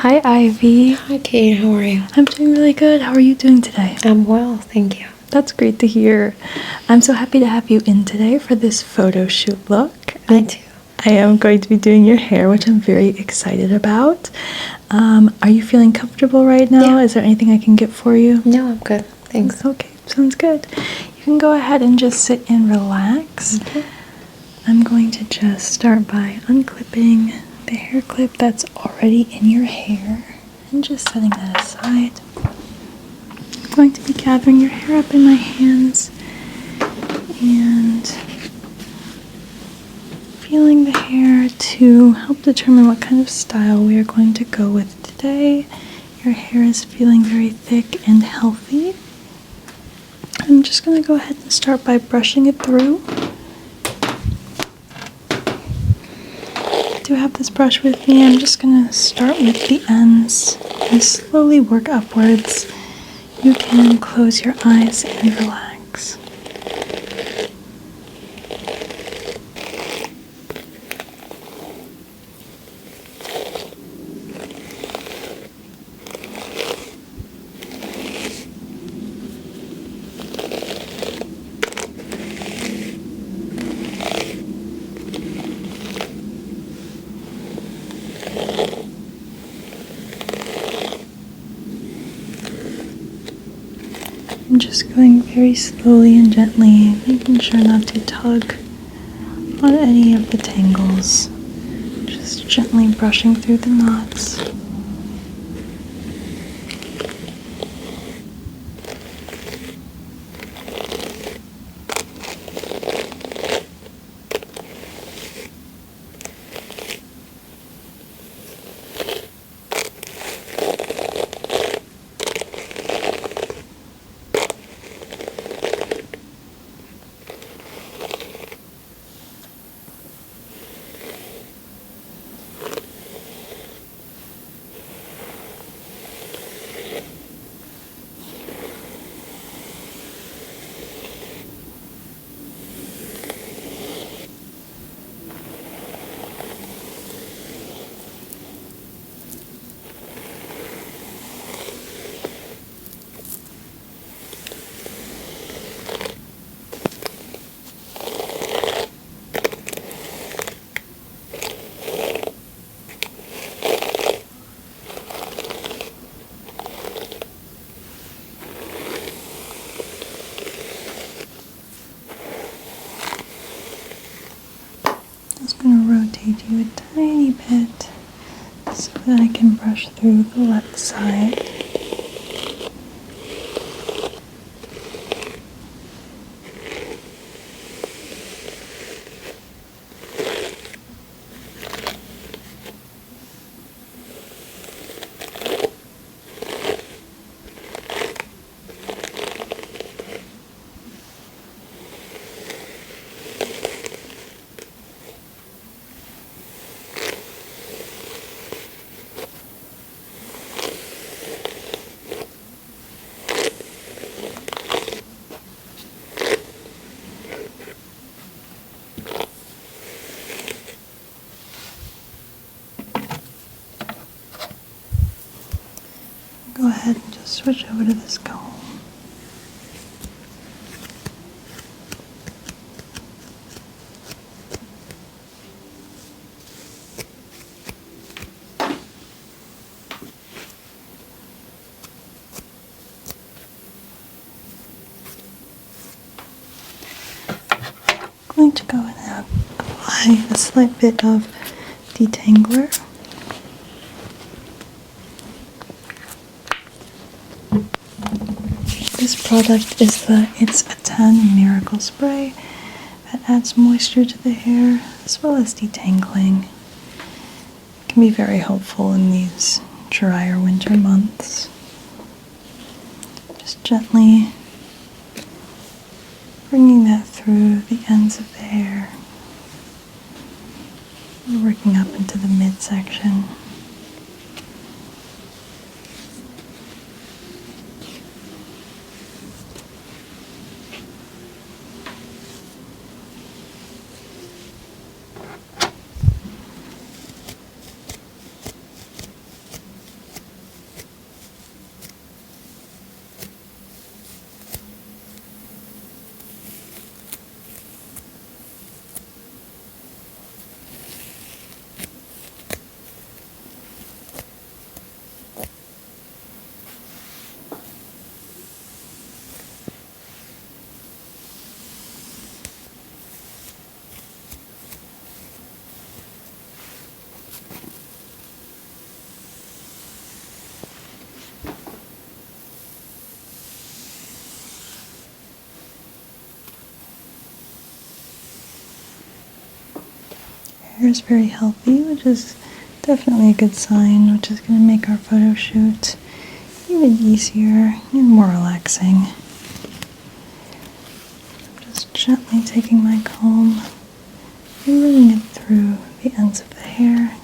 Hi, Ivy. Hi, Kate. How are you? I'm doing really good. How are you doing today? I'm well, thank you. That's great to hear. I'm so happy to have you in today for this photo shoot look. Me too. I am going to be doing your hair, which I'm very excited about. Are you feeling comfortable right now? Yeah. Is there anything I can get for you? No, I'm good. Thanks. Okay, sounds good. You can go ahead and just sit and relax. Okay. I'm going to just start by unclipping the hair clip that's already in your hair and just setting that aside. I'm going to be gathering your hair up in my hands and feeling the hair to help determine what kind of style we are going to go with today. Your hair is feeling very thick and healthy. I'm just going to go ahead and start by brushing it through. I do have this brush with me. I'm just going to start with the ends and slowly work upwards. You can close your eyes and relax. I'm just going very slowly and gently, making sure not to tug on any of the tangles. Just gently brushing through the knots. Just going to rotate you a tiny bit so that I can brush through the left side. Go ahead and just switch over to this comb. I'm going to go and apply a slight bit of detangler. This product is the It's a 10 Miracle Spray that adds moisture to the hair as well as detangling. It can be very helpful in these drier winter months. Just gently bringing that through the ends of the hair, working up into the midsection. hair is very healthy, which is definitely a good sign, which is going to make our photo shoot even easier and more relaxing. Just gently taking my comb and running it through the ends of the hair,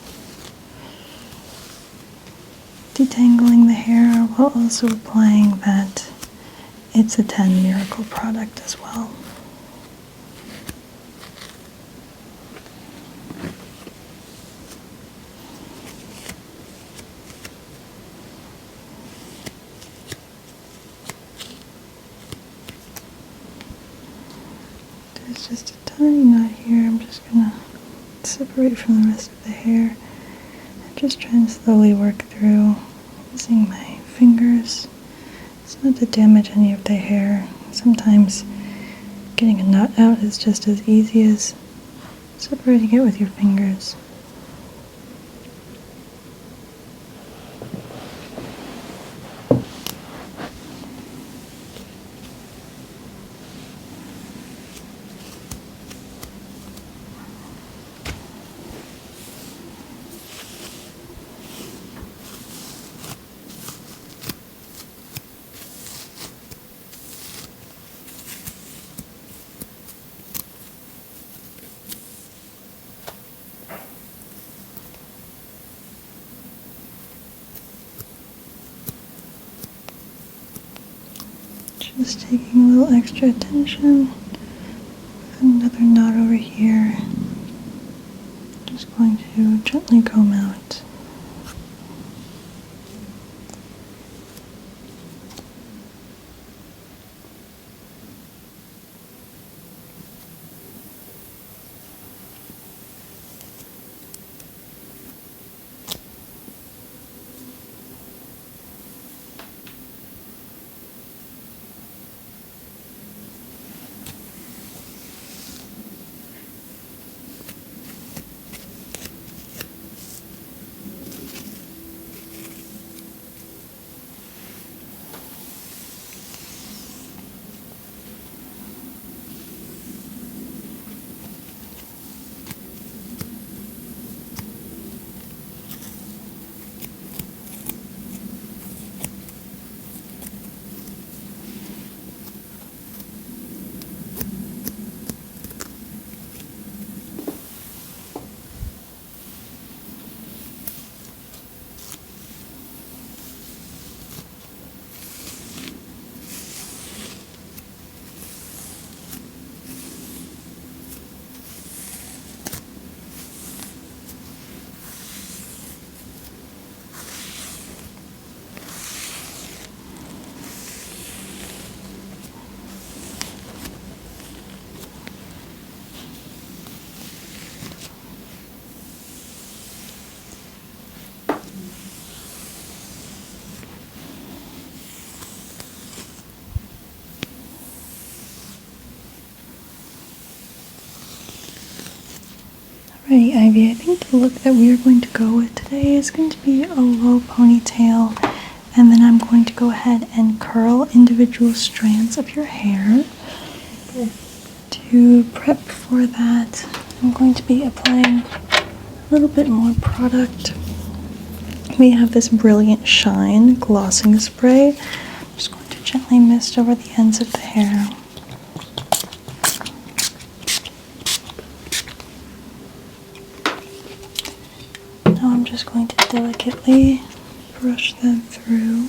detangling the hair while also applying that It's a 10 Miracle product as well. There's just a tiny knot here. I'm just gonna separate from the rest of the hair and just try and slowly work through using my fingers. It's not to damage any of the hair. Sometimes getting a knot out is just as easy as separating it with your fingers. Just taking a little extra attention with another knot over here. Just going to gently comb out. Alrighty, Ivy, I think the look that we are going to go with today is going to be a low ponytail, and then I'm going to go ahead and curl individual strands of your hair. Okay. To prep for that, I'm going to be applying a little bit more product. We have this Brilliant Shine glossing spray. I'm just going to gently mist over the ends of the hair. Now I'm just going to delicately brush them through.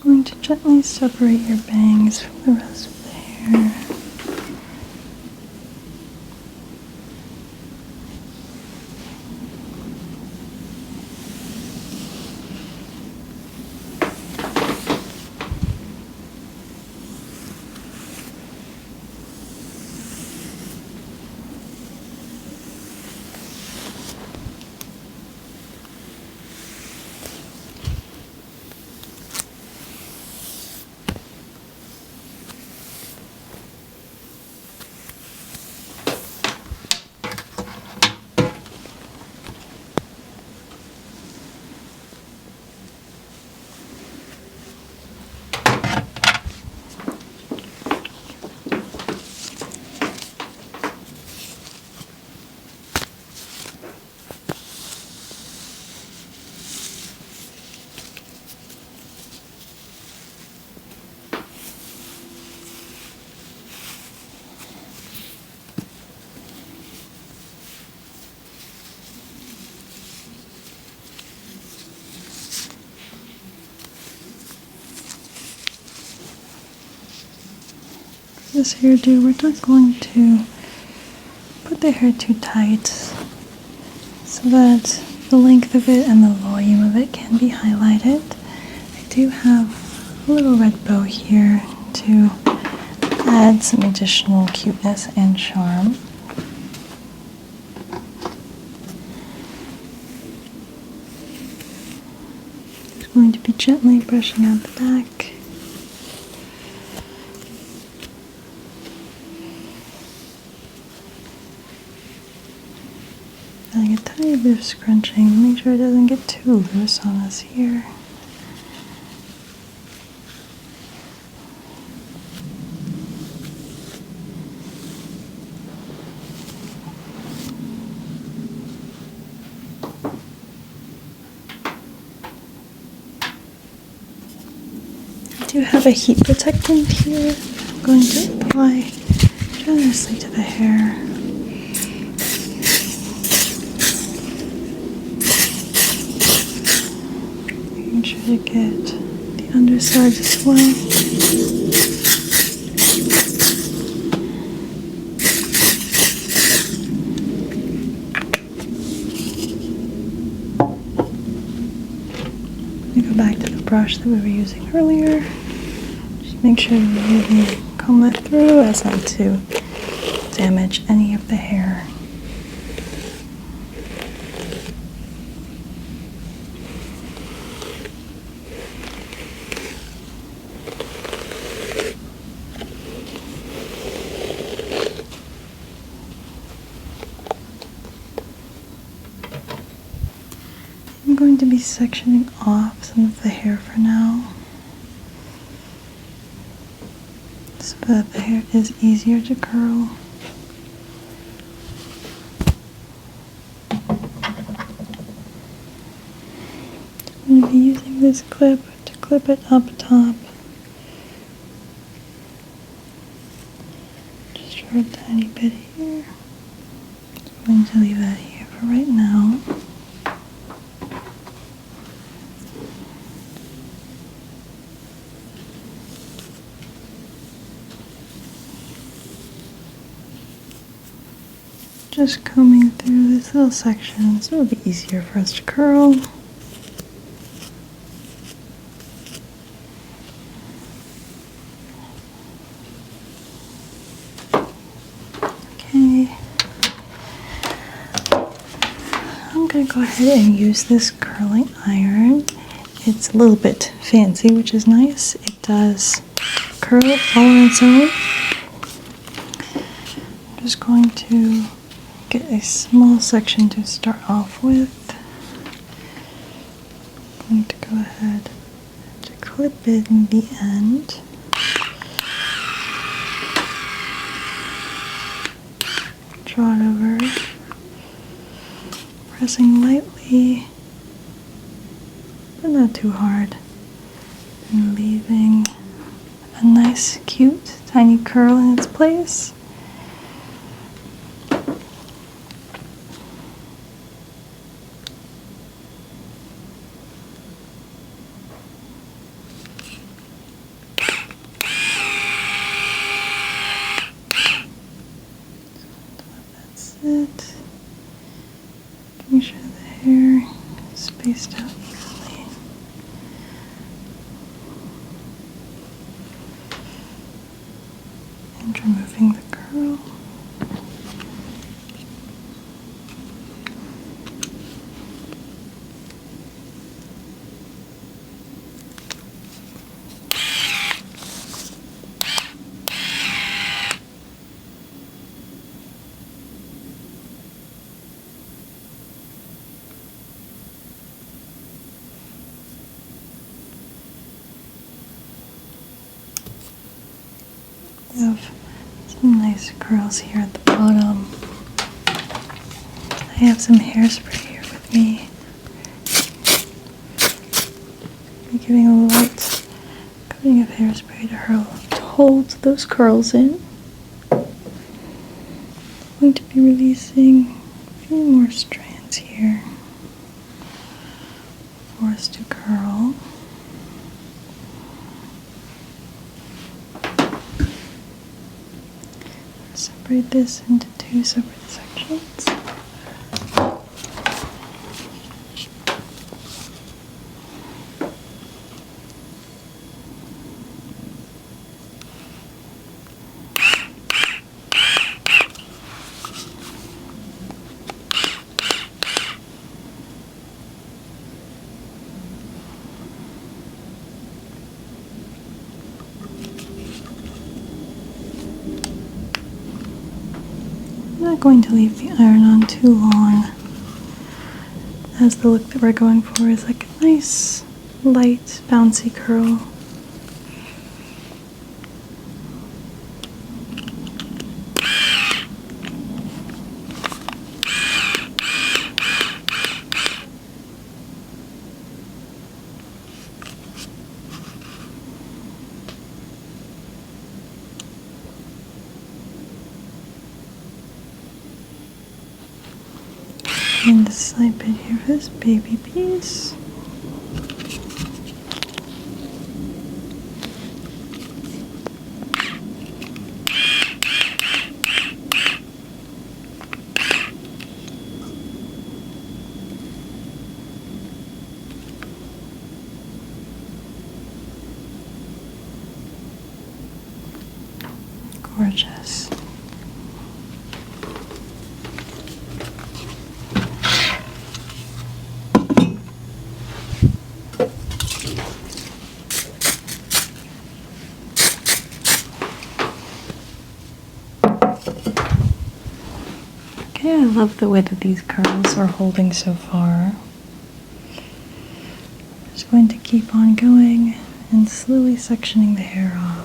going to gently separate your bangs from the rest of the hair. This hairdo, we're not going to put the hair too tight so that the length of it and the volume of it can be highlighted. I do have a little red bow here to add some additional cuteness and charm. Just going to be gently brushing out the back. Adding a tiny bit of scrunching, make sure it doesn't get too loose on us here. I do have a heat protectant here. I'm going to apply generously to the hair. Making sure to get the underside as well. We go back to the brush that we were using earlier. Just make sure you really comb it through as not to damage any of the hair. I'm going to be sectioning off some of the hair for now, so that the hair is easier to curl. I'm going to be using this clip to clip it up top, just for a tiny bit here. I'm going to leave that here for right now. Just combing through this little section so it'll be easier for us to curl. Okay. I'm going to go ahead and use this curling iron. It's a little bit fancy, which is nice. It does curl all on its own. I'm just going to get a small section to start off with. I'm going to go ahead and clip it in the end. Draw it over, pressing lightly, but not too hard, and leaving a nice, cute, tiny curl in its place. spaced out evenly. And removing the curl. I have some nice curls here at the bottom. I have some hairspray here with me. I'm giving a light coating of hairspray to hold those curls in. I'm going to be releasing a few more strands here for us to curl. Separate this into two separate sections. I'm not going to leave the iron on too long, as the look that we're going for is like a nice, light, bouncy curl. And a slight bit here for this baby piece. Gorgeous. Okay, I love the way that these curls are holding so far. Just going to keep on going and slowly sectioning the hair off.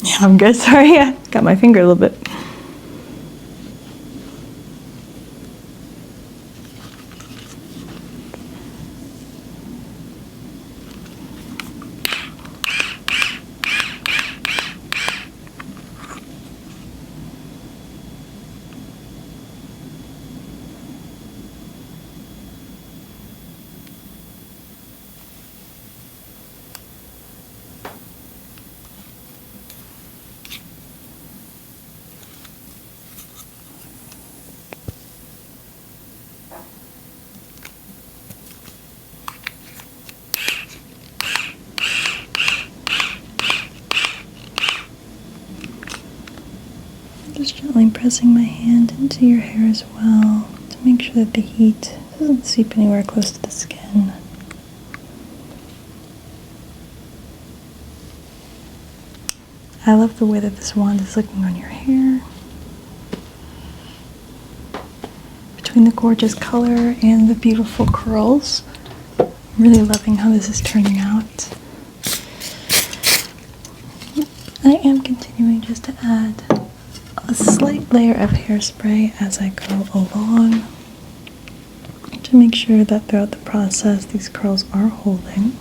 Yeah, I'm good. Sorry, I got my finger a little bit. Just gently pressing my hand into your hair as well to make sure that the heat doesn't seep anywhere close to the skin. I love the way that this wand is looking on your hair. Between the gorgeous color and the beautiful curls, I'm really loving how this is turning out. I am continuing just to add a slight layer of hairspray as I go along to make sure that throughout the process these curls are holding.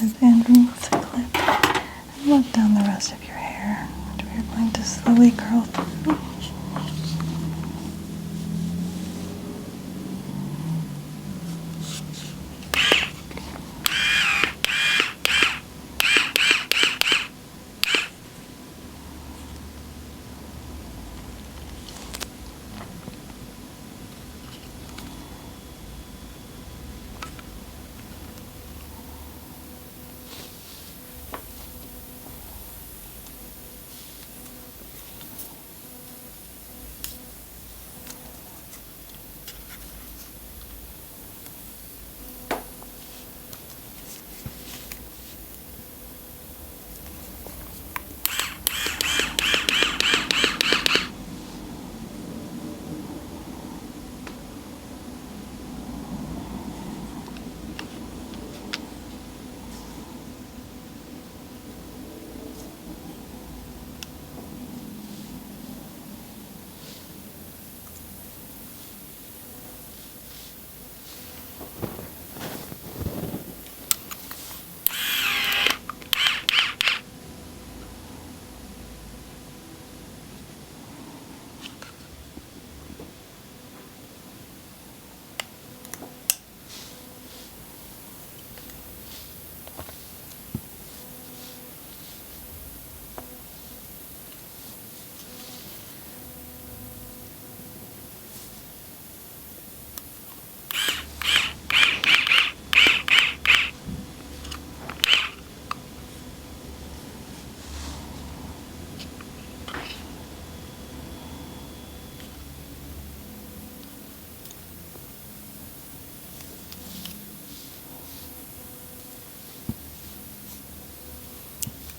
scissors and remove the clip and let down the rest of your hair, which we are going to slowly curl through.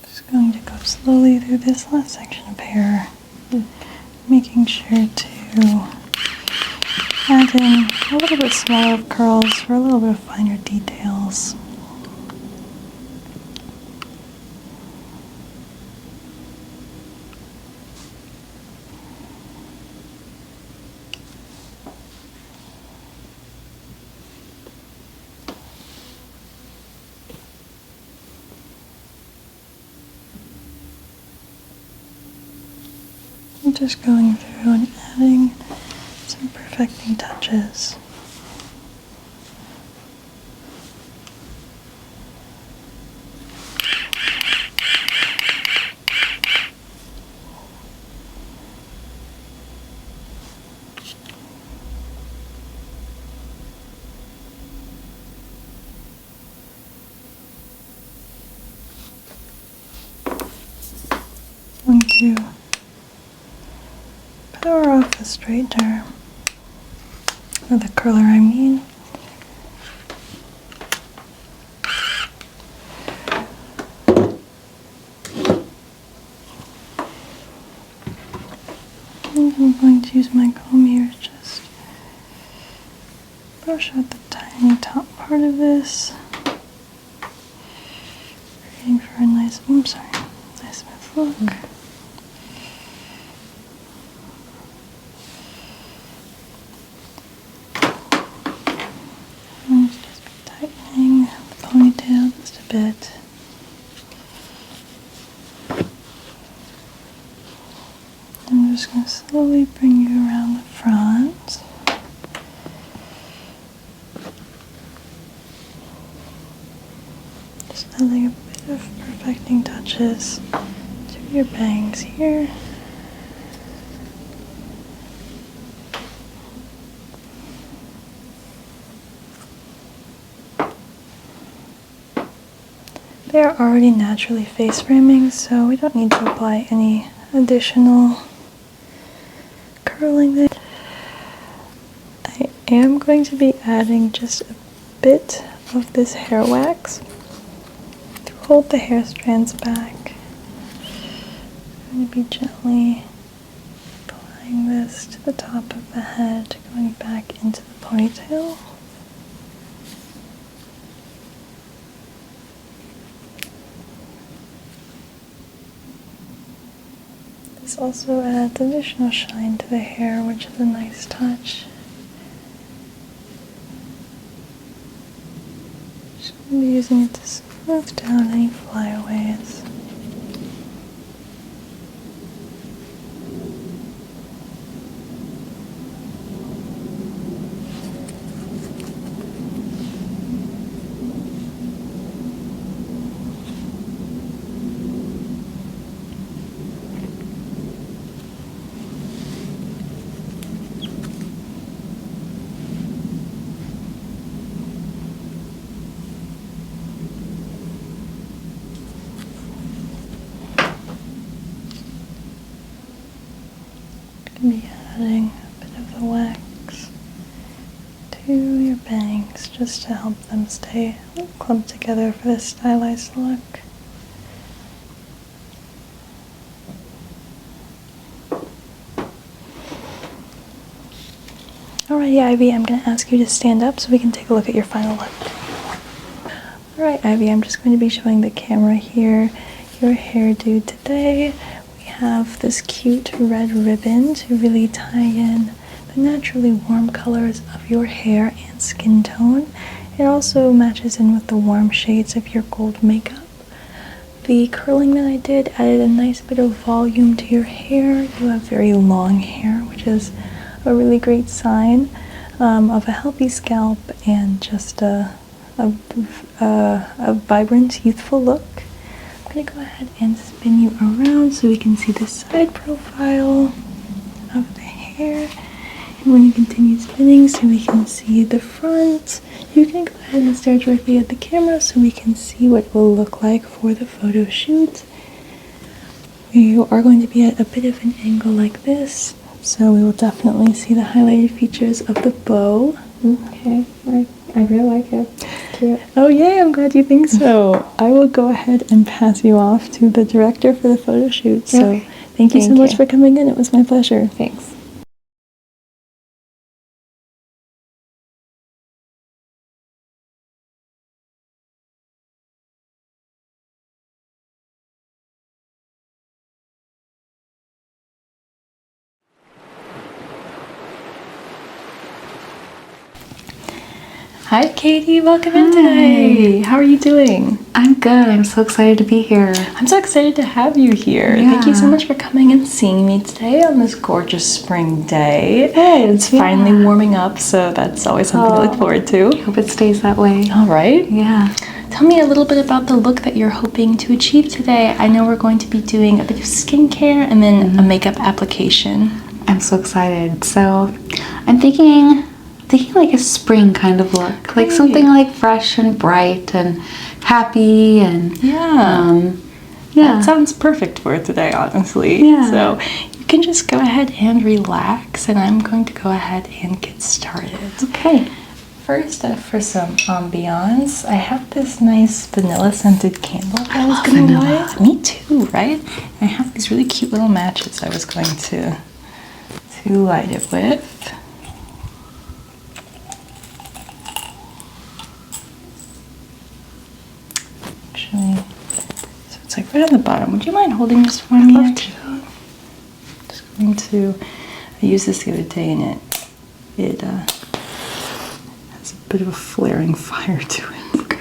Just going to go slowly through this last section of hair, making sure to add in a little bit smaller of curls for a little bit of finer details. I'm just going through and adding some perfecting touches. I'm going to power off the straightener, or the curler I mean. And I'm going to use my comb here to just brush out the tiny top part of this, creating for a nice, nice smooth look. Tightening the ponytail just a bit. I'm just going to slowly bring you around the front. Just adding a bit of perfecting touches to your bangs here. They are already naturally face framing, so we don't need to apply any additional curling there. I am going to be adding just a bit of this hair wax to hold the hair strands back. I'm going to be gently applying this to the top of the head, going back into the ponytail. This also adds additional shine to the hair, which is a nice touch. Just going to be using it to Move down any flyaways. Be adding a bit of the wax to your bangs just to help them stay clumped together for this stylized look. Alrighty, Ivy, I'm going to ask you to stand up so we can take a look at your final look. Alright, Ivy, I'm just going to be showing the camera here your hairdo today. Have this cute red ribbon to really tie in the naturally warm colors of your hair and skin tone. It also matches in with the warm shades of your gold makeup. The curling that I did added a nice bit of volume to your hair. You have very long hair, which is a really great sign of a healthy scalp and just a vibrant, youthful look. I'm going to go ahead and spin you around so we can see the side profile of the hair. And when you continue spinning so we can see the front, you can go ahead and stare directly at the camera so we can see what it will look like for the photo shoot. You are going to be at a bit of an angle like this, so we will definitely see the highlighted features of the bow. Okay, I really like it. Cute. Oh yay, I'm glad you think so. I will go ahead and pass you off to the director for the photo shoot. So Okay. thank you so much for coming in. It was my pleasure. Thanks. Hi Katie, welcome in today. How are you doing? I'm good. I'm so excited to be here. I'm so excited to have you here. Yeah. Thank you so much for coming and seeing me today on this gorgeous spring day. It's yeah. finally warming up, so that's always something to look forward to. Hope it stays that way. All right. Yeah. Tell me a little bit about the look that you're hoping to achieve today. I know we're going to be doing a bit of skincare and then a makeup application. I'm so excited. So I'm thinking like a spring kind of look. Like something like fresh and bright and happy and yeah. That sounds perfect for today, honestly. Yeah. So you can just go ahead and relax, and I'm going to go ahead and get started. Okay. First, for some ambiance, I have this nice vanilla scented candle that I was love going to vanilla. light. Me too, right? I have these really cute little matches I was going to light it with. Actually, so it's like right on the bottom. Would you mind holding this for me? Love to. Just going to. I used this the other day, and it has a bit of a flaring fire to it. Okay.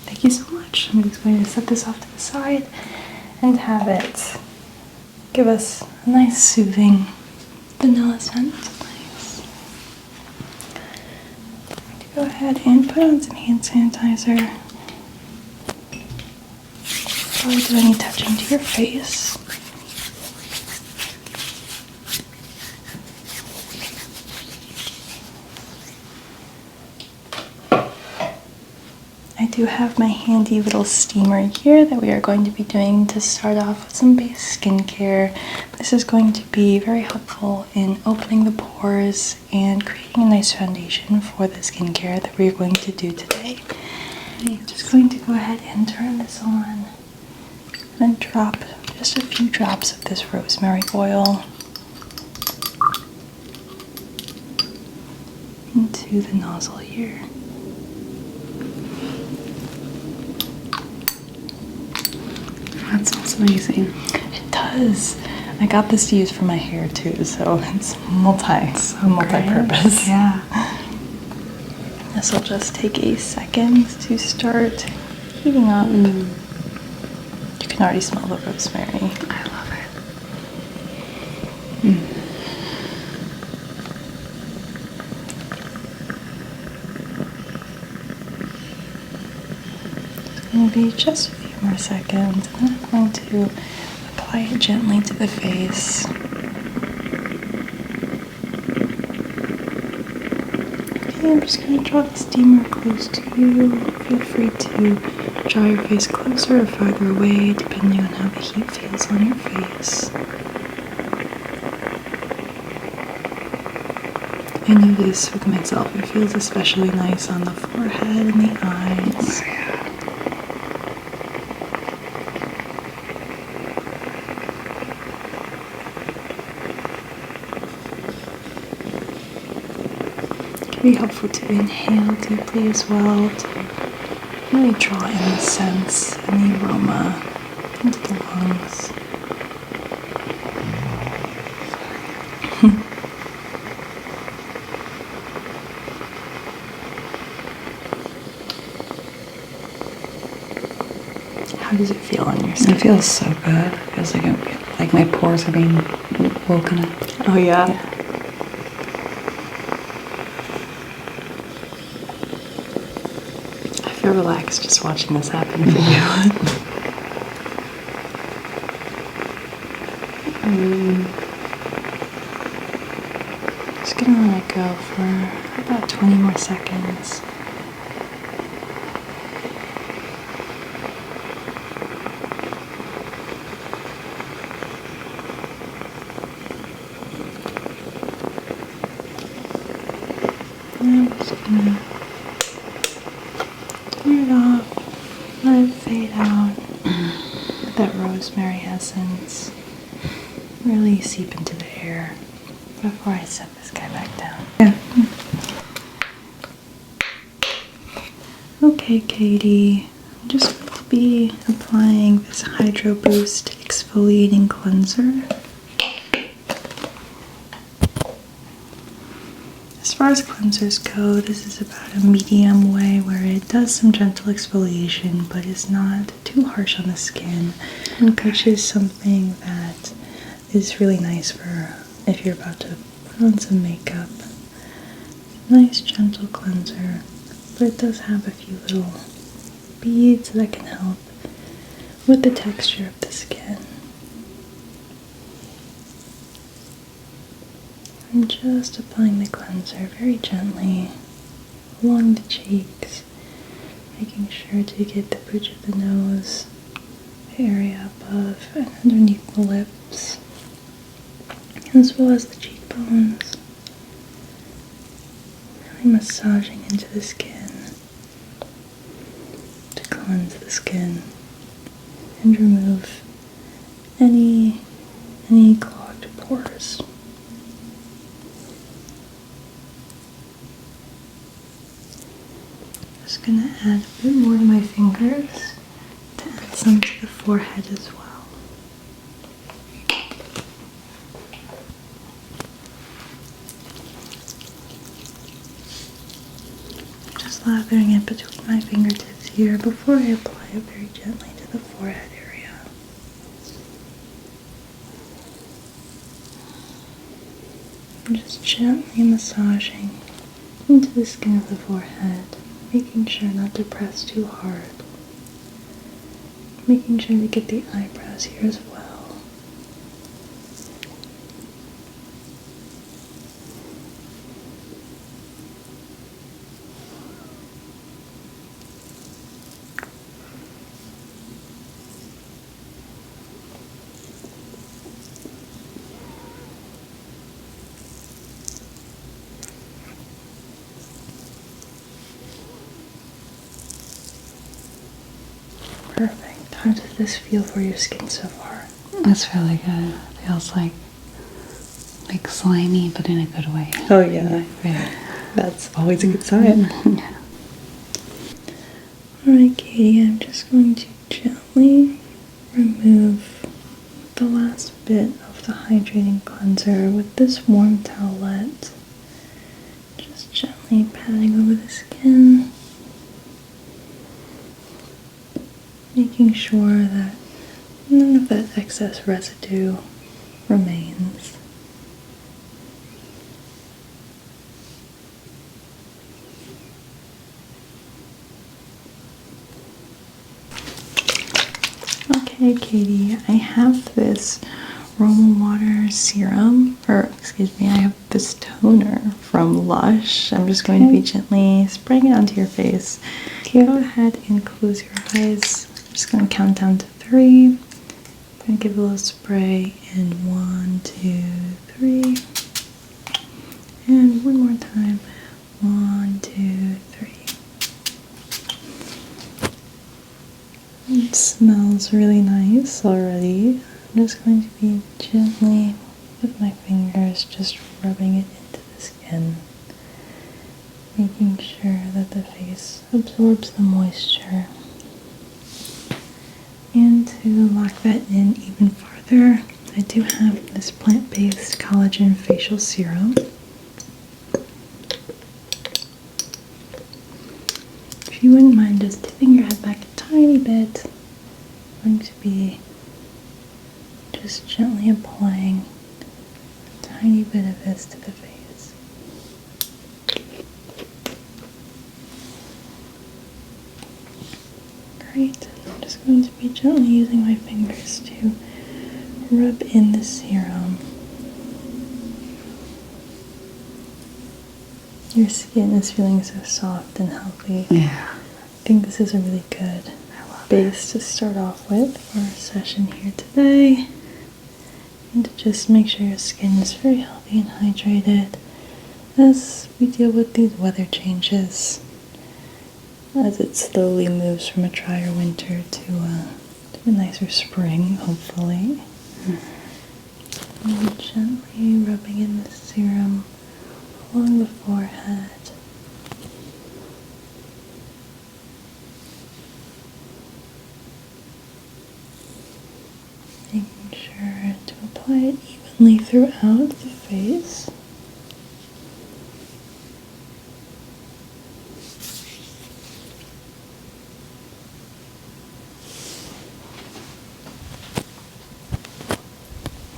Thank you so much. I'm just going to set this off to the side and have it give us a nice soothing vanilla scent. Nice. I'm going to go ahead and put on some hand sanitizer before we do any touching to your face. I do have my handy little steamer here that we are going to be doing to start off with some base skincare. This is going to be very helpful in opening the pores and creating a nice foundation for the skincare that we're going to do today. I'm just going to go ahead and turn this on and drop just a few drops of this rosemary oil into the nozzle here. amazing. It does. I got this to use for my hair too, so it's multi-purpose. Yeah. This will just take a second to start heating up. You can already smell the rosemary. I love it. It's going to be just a few more seconds, and then I'm going to apply it gently to the face. Okay, I'm just going to draw the steamer close to you. Feel free to draw your face closer or farther away, depending on how the heat feels on your face. I notice with myself, it feels especially nice on the forehead and the eyes. It can be helpful to inhale deeply as well, to really draw in the scents and the aroma into the lungs. How does it feel on your skin? It feels so good. It feels like my pores are being woken up. Oh yeah. I feel relaxed just watching this happen for you. Just gonna let it go for about 20 more seconds. I'm just gonna turn it off, let it fade out, let that rosemary essence really seep into the air before I set this guy back down. Yeah. Okay, Katie, I'm just going to be applying this Hydro Boost exfoliating cleanser. As far as cleansers go, this is about a medium way where it does some gentle exfoliation but is not too harsh on the skin, which is something that is really nice for if you're about to put on some makeup. Nice gentle cleanser, but it does have a few little beads that can help with the texture of the skin. I'm just applying the cleanser very gently along the cheeks, making sure to get the bridge of the nose, the area above and underneath the lips, as well as the cheekbones. Really massaging into the skin to cleanse the skin and remove any clogged pores. Just gonna add a bit more to my fingers to add some to the forehead as well. Just lathering it between my fingertips here before I apply it very gently to the forehead area. I'm just gently massaging into the skin of the forehead, making sure not to press too hard. Making sure to get the eyebrows here as well. Perfect. How does this feel for your skin so far? It's really good. It feels like slimy, but in a good way. Oh yeah. Yeah. That's always a good sign. Yeah. Alright, Katie, I'm just going to gently remove the last bit of the hydrating cleanser with this warm towelette. Just gently patting over the skin, making sure that none of that excess residue remains. Okay, Katie, I have this Roma Water serum, or excuse me, I have this toner from Lush. I'm just going to be gently spraying it onto your face. Go ahead and close your eyes. I'm just going to count down to 3. I'm going to give a little spray in 1, 2, 3. And one more time. 1, 2, 3. It smells really nice already. I'm just going to be gently, with my fingers, just rubbing it into the skin, making sure that the face absorbs the moisture. And to lock that in even farther, I do have this plant-based collagen facial serum. If you wouldn't mind just tipping your head back a tiny bit, I'm going to be just gently applying a tiny bit of this to the face. Great. I'm just going to be gently using my fingers to rub in the serum. Your skin is feeling so soft and healthy. Yeah. I think this is a really good base to start off with for our session here today. And to just make sure your skin is very healthy and hydrated as we deal with these weather changes, as it slowly moves from a drier winter to a nicer spring, hopefully. And gently rubbing in the serum along the forehead. Making sure to apply it evenly throughout the face.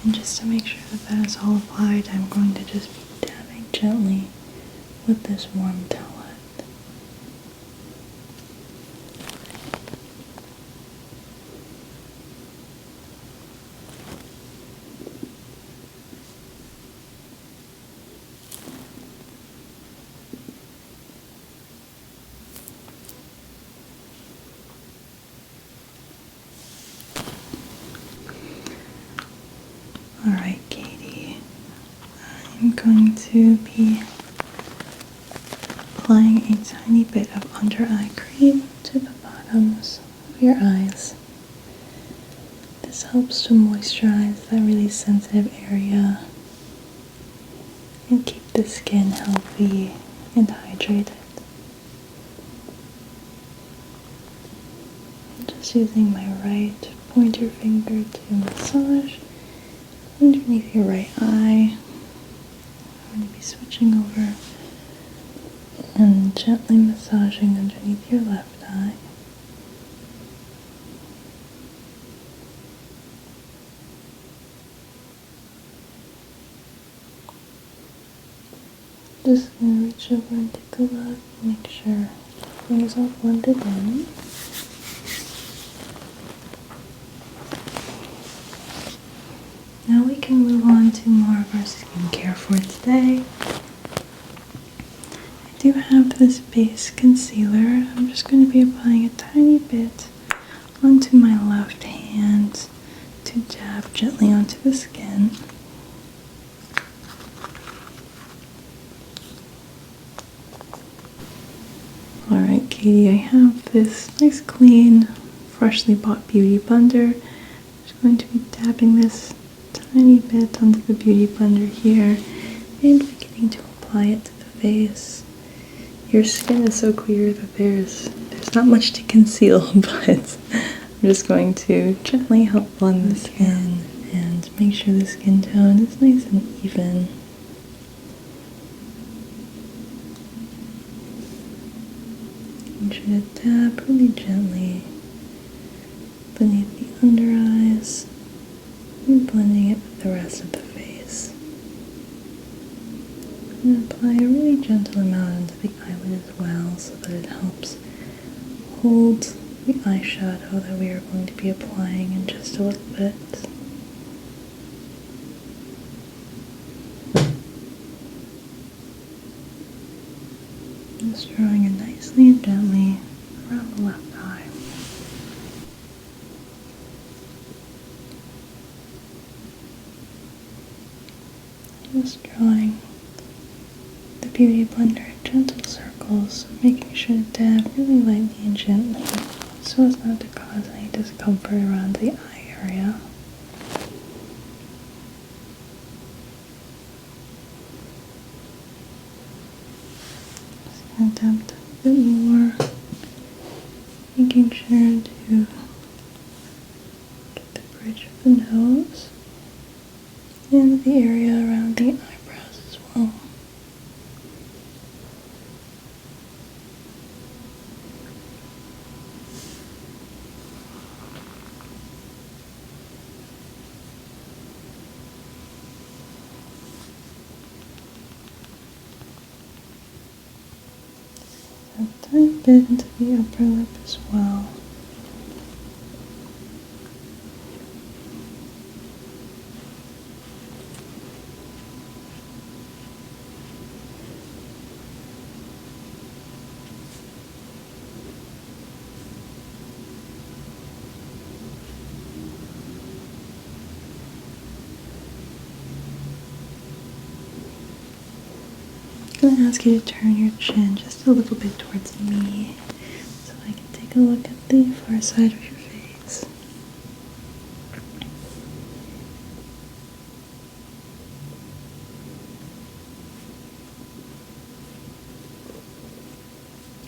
And just to make sure that that is all applied, I'm going to just be dabbing gently with this warm towelette. Alright, Katie, I'm going to be applying a tiny bit of under eye cream to the bottoms of your eyes. This helps to moisturize that really sensitive area and keep the skin healthy and hydrated. I'm just using my right pointer finger to massage underneath your right eye. I'm going to be switching over and gently massaging underneath your left eye. Just going to reach over and take a look, make sure everything is all blended in. Now we can move on to more of our skincare for today. I do have this base concealer. I'm just going to be applying a tiny bit onto my left hand to dab gently onto the skin. Alright, Katie, I have this nice clean, freshly bought beauty blender. I'm just going to be dabbing this tiny bit onto the beauty blender here and beginning to apply it to the face. Your skin is so clear that there's not much to conceal, but I'm just going to gently help blend the skin and make sure the skin tone is nice and even. Make sure to tap really gently beneath the under eyes and blending it with the rest of the face. And apply a really gentle amount into the eyelid as well so that it helps hold the eyeshadow that we are going to be applying in just a little bit. Just drawing it nicely and gently around the left eye. Just drawing the Beauty Blender in gentle circles, making sure to dab really lightly and gently so as not to cause any discomfort around the eye area. Just going to dab a bit more, making sure to get the bridge of the nose and the area around the eyebrows as well. A tiny bit into the upper lip as well. I'm going to ask you to turn your chin just a little bit towards me so I can take a look at the far side of your face.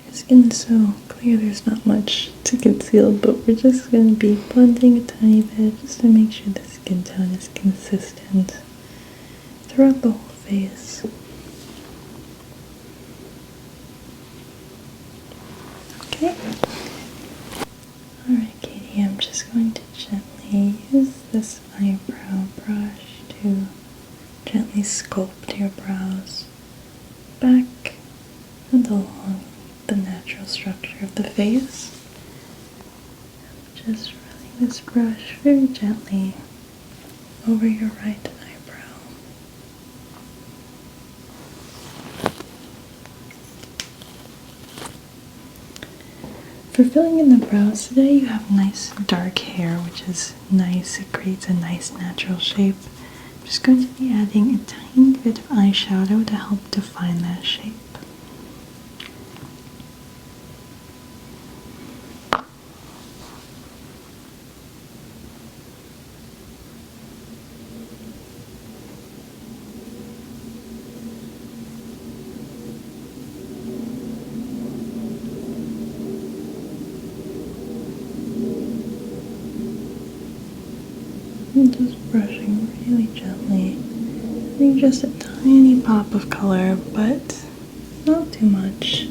Your skin is so clear there's not much to conceal, but we're just going to be blending a tiny bit just to make sure the skin tone is consistent throughout the whole face. Okay. Alright, Katie, I'm just going to gently use this eyebrow brush to gently sculpt your brows back and along the natural structure of the face. Just running this brush very gently over your right eyebrow. For filling in the brows today, you have nice dark hair, which is nice. It creates a nice natural shape. I'm just going to be adding a tiny bit of eyeshadow to help define that shape. I'm just brushing really gently, adding just a tiny pop of color, but not too much.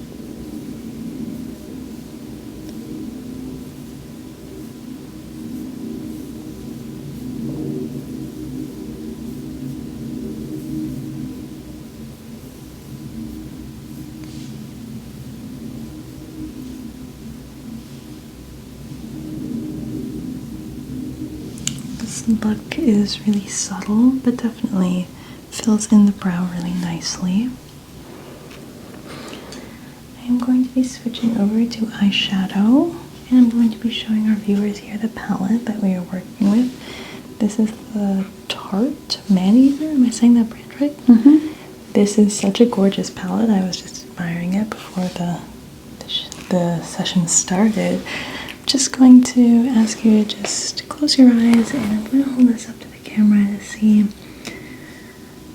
This look is really subtle, but definitely fills in the brow really nicely. I am going to be switching over to eyeshadow, and I'm going to be showing our viewers here the palette that we are working with. This is the Tarte Maneater. Am I saying that brand right? Mm-hmm. This is such a gorgeous palette. I was just admiring it before the session started. I'm just going to ask you to just close your eyes, and I'm going to hold this up to the camera to see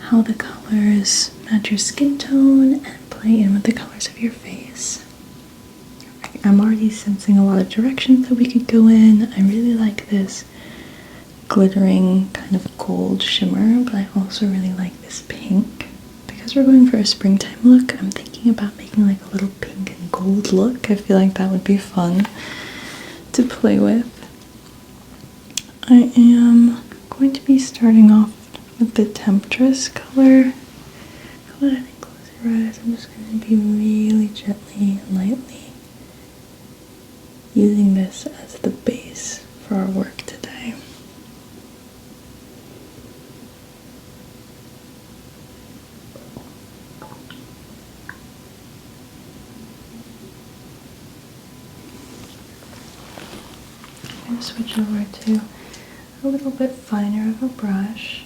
how the colors match your skin tone and play in with the colors of your face. I'm already sensing a lot of directions that we could go in. I really like this glittering kind of gold shimmer, but I also really like this pink. Because we're going for a springtime look, I'm thinking about making like a little pink and gold look. I feel like that would be fun to play with. I am going to be starting off with the Temptress color. Go ahead and close your eyes. I'm just going to be really gently and lightly using this as the base for our work today. I'm going to switch over to a little bit finer of a brush.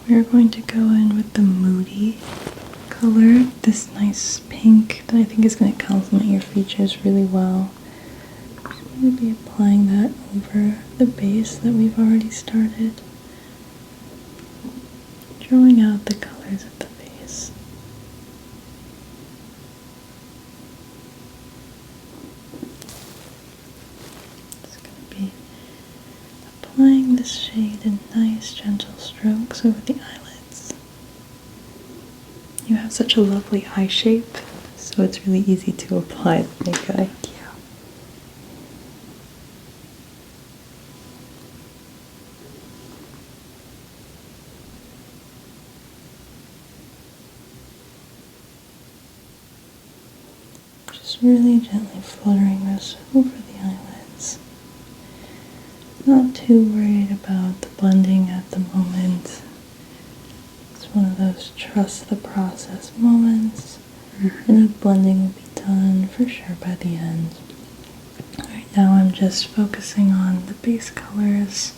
We're going to go in with the Moody color, this nice pink that I think is going to complement your features really well. I'm going to be applying that over the base that we've already started, drawing out the colors of the face. Just going to be applying this shade in nice gentle strokes over the eyelids. You have such a lovely eye shape, so it's really easy to apply the naked eye. Just really gently fluttering this over the eyelids. Not too worried about the blending at the moment. It's one of those trust the process moments. Any blending will be done for sure by the end. Right now I'm just focusing on the base colors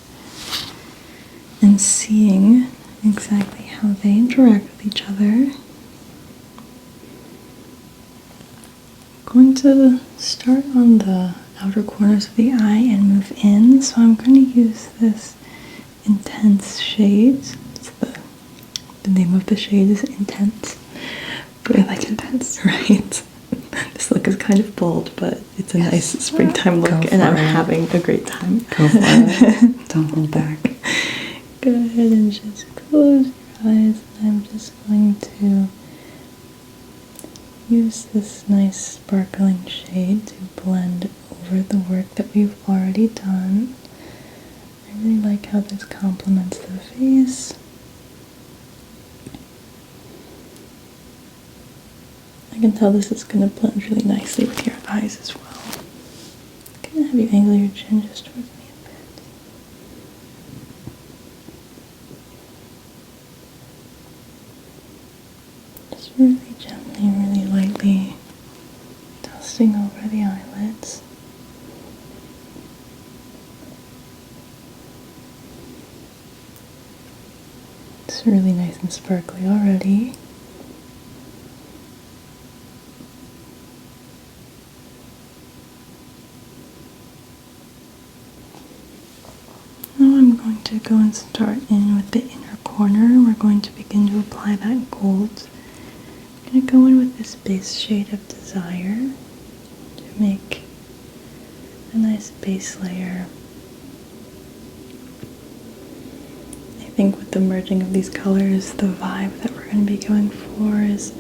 and seeing exactly how they interact with each other. I'm going to start on the outer corners of the eye and move in. So I'm going to use this Intense shade. It's the name of the shade is Intense. But I like Intense, right? This look is kind of bold, but it's a nice springtime look, and I'm having a great time. Go for it. Don't hold back. Go ahead and just close your eyes. I'm just going to use this nice sparkling shade to blend over the work that we've already done. I really like how this complements the face. I can tell this is going to blend really nicely with your eyes as well. I'm going to have you angle your chin just towards me a bit. Just really gently, really lightly dusting over the eyelids. It's really nice and sparkly already. Now I'm going to go and start in with the inner corner. We're going to begin to apply that gold. I'm going to go in with this base shade of Desire to make a nice base layer. I think with the merging of these colors, the vibe that we're going to be going for is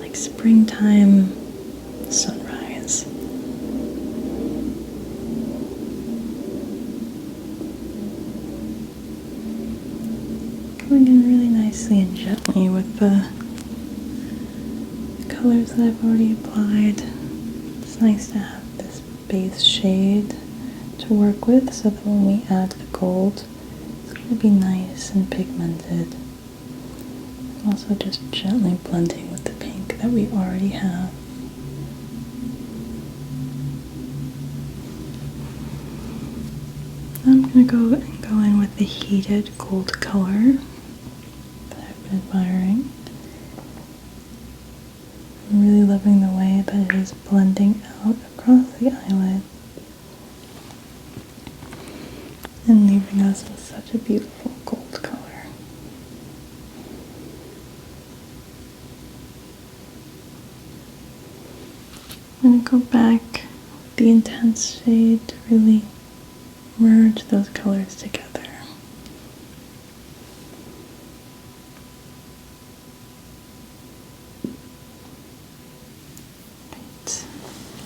like springtime sunrise. Going in really nicely and gently with the colors that I've already applied. It's nice to have this base shade to work with so that when we add the gold, it's going to be nice and pigmented. I'm also just gently blending with the pink that we already have. I'm going to go in with the heated gold color that I've been admiring. I'm really loving the way that it is blending out across the eyelid and leaving us with such a beautiful gold color. go back with the intense shade to really merge those colors together. Right.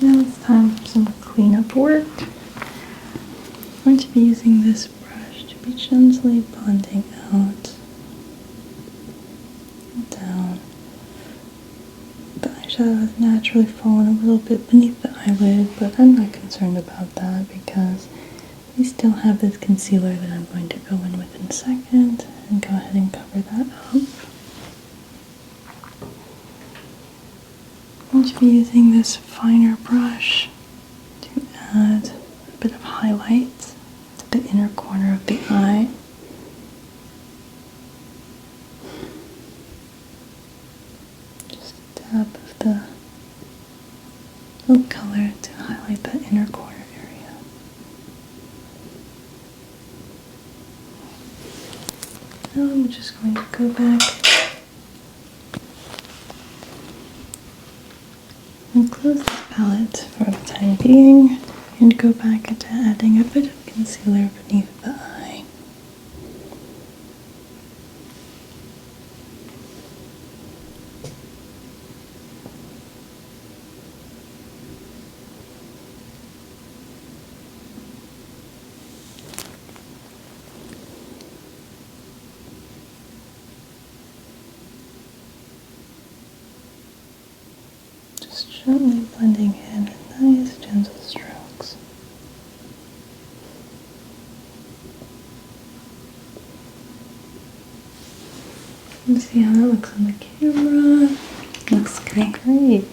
Now it's time for some cleanup work. I'm going to be using this brush to be gently blending out and down. The eyeshadow has naturally fallen a little bit beneath the eyelid, but I'm not concerned about that because we still have this concealer that I'm going to go in with in a second and go ahead and cover that up. I'm going to be using this finer brush to add a bit of highlight to the inner corner of the eye. Just a dab of the oak color to highlight that inner corner area. Now I'm just going to go back and close this palette for the time being and go back into adding a bit of concealer beneath the eye. Just gently blending in nice gentle strokes. Let's see how that looks on the camera. Looks great. Great.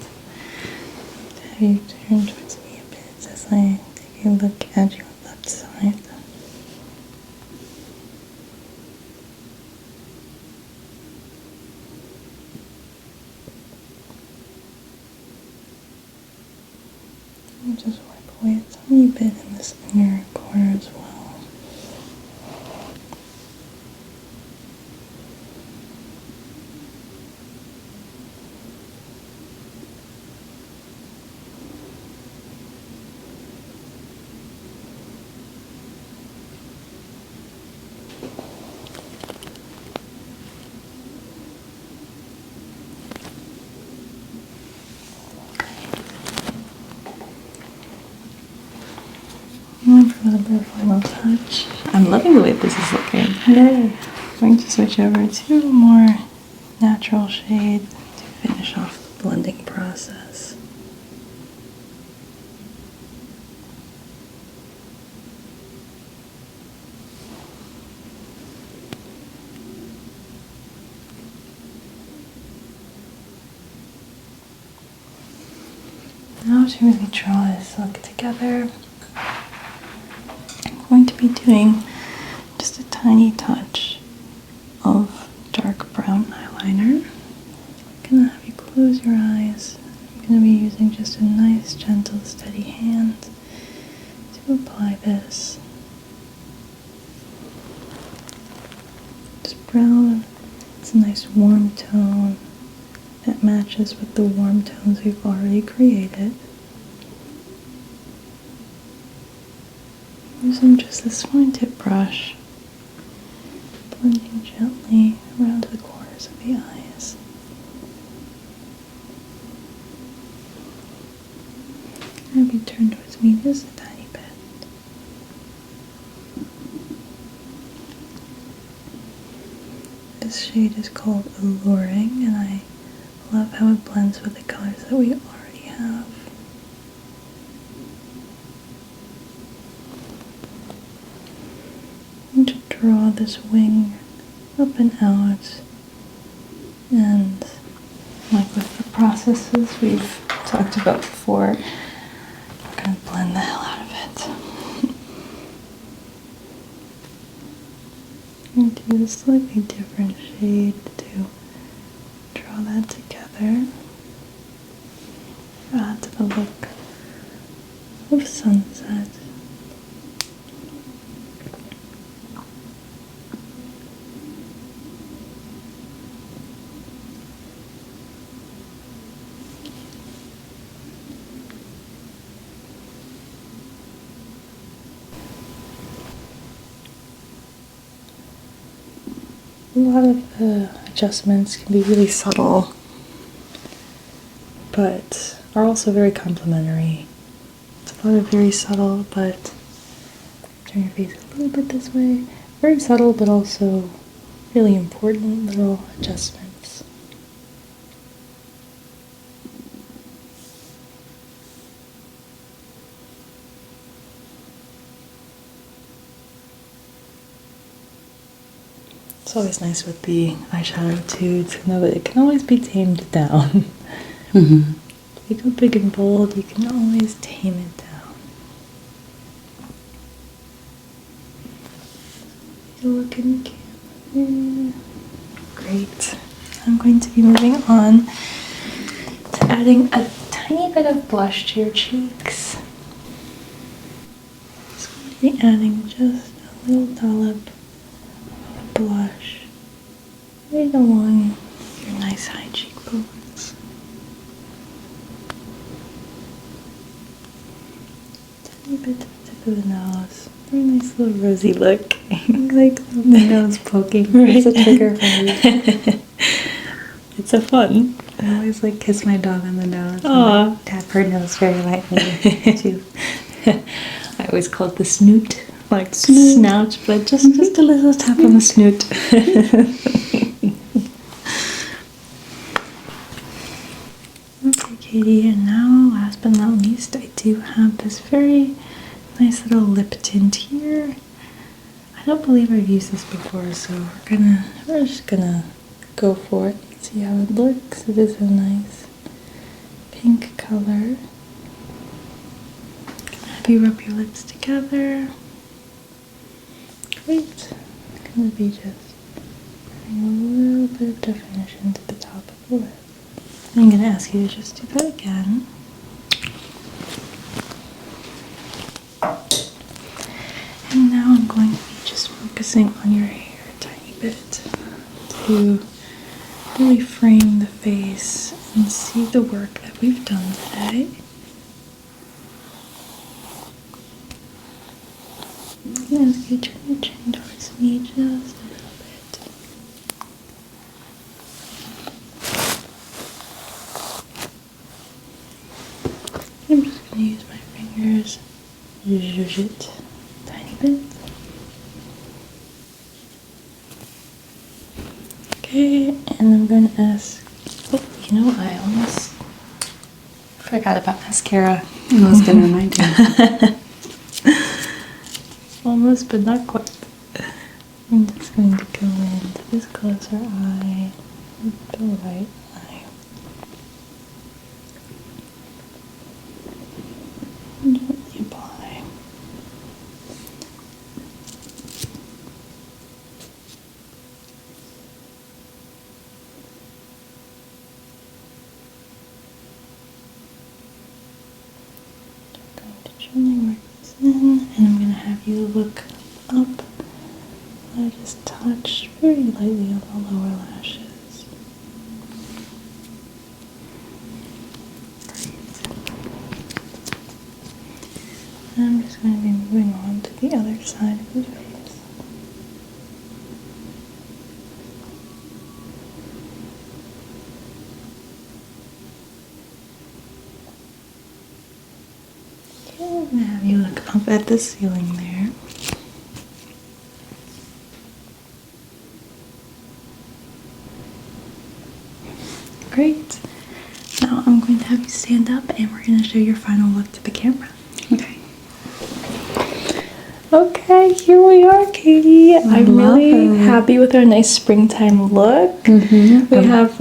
Have you turn towards me a bit as I take a look at your left side? I'll just wipe away a tiny bit in this inner corner as well. And for a little bit of final touch, I'm loving the way this is looking. yay! I'm going to switch over to a more natural shade to finish off the blending process. Now to really draw this look together, I'm going to be doing just a tiny touch of dark brown eyeliner. I'm going to have you close your eyes. I'm going to be using just a nice, gentle, steady hand to apply this. This brown, it's a nice warm tone that matches with the warm tones we've already created. Using just this fine tip brush, blending gently around the corners of the eyes. Maybe turn towards me just a tiny bit. This shade is called Alluring, and I love how it blends with the colors that we already have. And to draw this wing up and out, and like with the processes we've talked about before, we're going to blend the hell out of it. I'm going to use a slightly different shade to draw that together. Add to the look of sunset. a lot of the adjustments can be really subtle, but are also very complimentary. It's a lot of very subtle, but turn your face a little bit this way. Very subtle, but also really important little adjustments. It's always nice with the eyeshadow too to know that it can always be tamed down. Mm-hmm. If you go big and bold, you can always tame it down. You look in the camera. Great. I'm going to be moving on to adding a tiny bit of blush to your cheeks. Just going to be adding just a little dollop of blush right along your nice high cheekbones. Tiny bit to the tip of the nose. Very nice little rosy look. Like the nose poking. Right. It's a trigger for me. It's a fun. I always like kiss my dog on the nose. Aw. And like, tap her nose very lightly too. I always call it the snoot, like Snoot. snout, but just a little tap on the snoot. Okay, Katie, and now last but not least, I do have this very nice little lip tint here. I don't believe I've used this before, so we're just gonna go for it. See how it looks. It is a nice pink color. Have you rub your lips together. Great. It's gonna be just adding a little bit of definition to the top of the lip. I'm gonna ask you to just do that again. And now I'm going to be just focusing on your hair a tiny bit to really frame the face and see the work that we've done today. I'm going to ask you to turn your chin towards me just a little bit. I'm just going to use my fingers, zhuzh it a tiny bit. Okay, and I'm going to ask, oh, you know, I almost forgot about mascara. I was gonna remind you. Almost, but not quite. I'm just going to go into this closer eye, the right eye. And gently apply. I'm going to gently work this in, and I'm going to have you look up. I just touch very lightly on the lower lashes. Great. And I'm just going to be moving on to the other side of the face. Okay, I'm going to have you look up at the ceiling there. Great. Now I'm going to have you stand up and we're going to show your final look to the camera. Okay. Okay, here we are, Katie. I'm love really it. happy with our nice springtime look. Mm-hmm. We have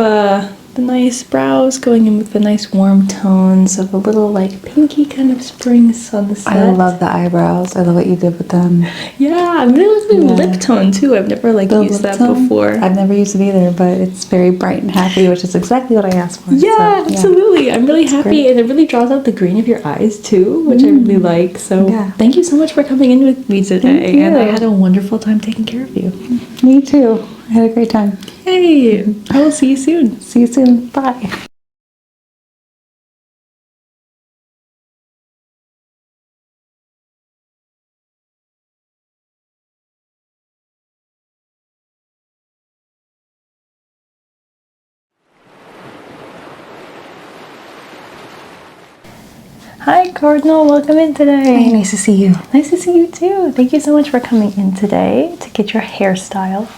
the nice brows going in with the nice warm tones of a little like pinky kind of spring sunset. I love the eyebrows. I love what you did with them. Yeah, I'm really liking Yeah. lip tone too. I've never like The used lip that tone, before. I've never used it either, but it's very bright and happy, which is exactly what I asked for. Yeah, so, absolutely. I'm really happy, great. and it really draws out the green of your eyes too, which I really like. So, Yeah. thank you so much for coming in with me today. Thank And I you. had a wonderful time taking care of you. Me too. I had a great time. Hey, I will see you soon. See you soon. Bye. Hi, Cardinal. Welcome in today. Hey, nice to see you. Nice to see you too. Thank you so much for coming in today to get your hair styled.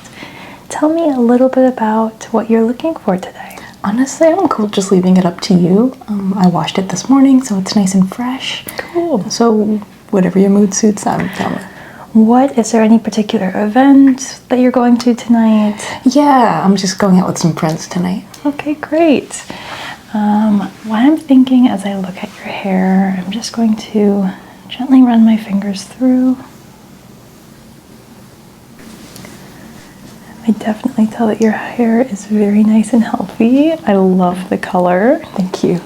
Tell me a little bit about what you're looking for today. Honestly, I'm cool just leaving it up to you. I washed it this morning, so it's nice and fresh. Cool. So whatever your mood suits, I'm down with. Is there any particular event that you're going to tonight? Yeah, I'm just going out with some friends tonight. Okay, great. What I'm thinking as I look at your hair, I'm just going to gently run my fingers through. I definitely tell that your hair is very nice and healthy. I love the color. Thank you.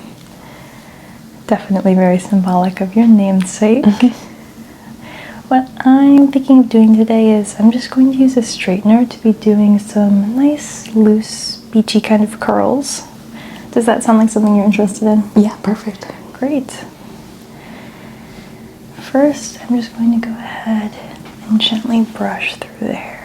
Definitely very symbolic of your namesake. What I'm thinking of doing today is I'm just going to use a straightener to be doing some nice, loose, beachy kind of curls. Does that sound like something you're interested in? Yeah, perfect. Great. First, I'm just going to go ahead and gently brush through the hair.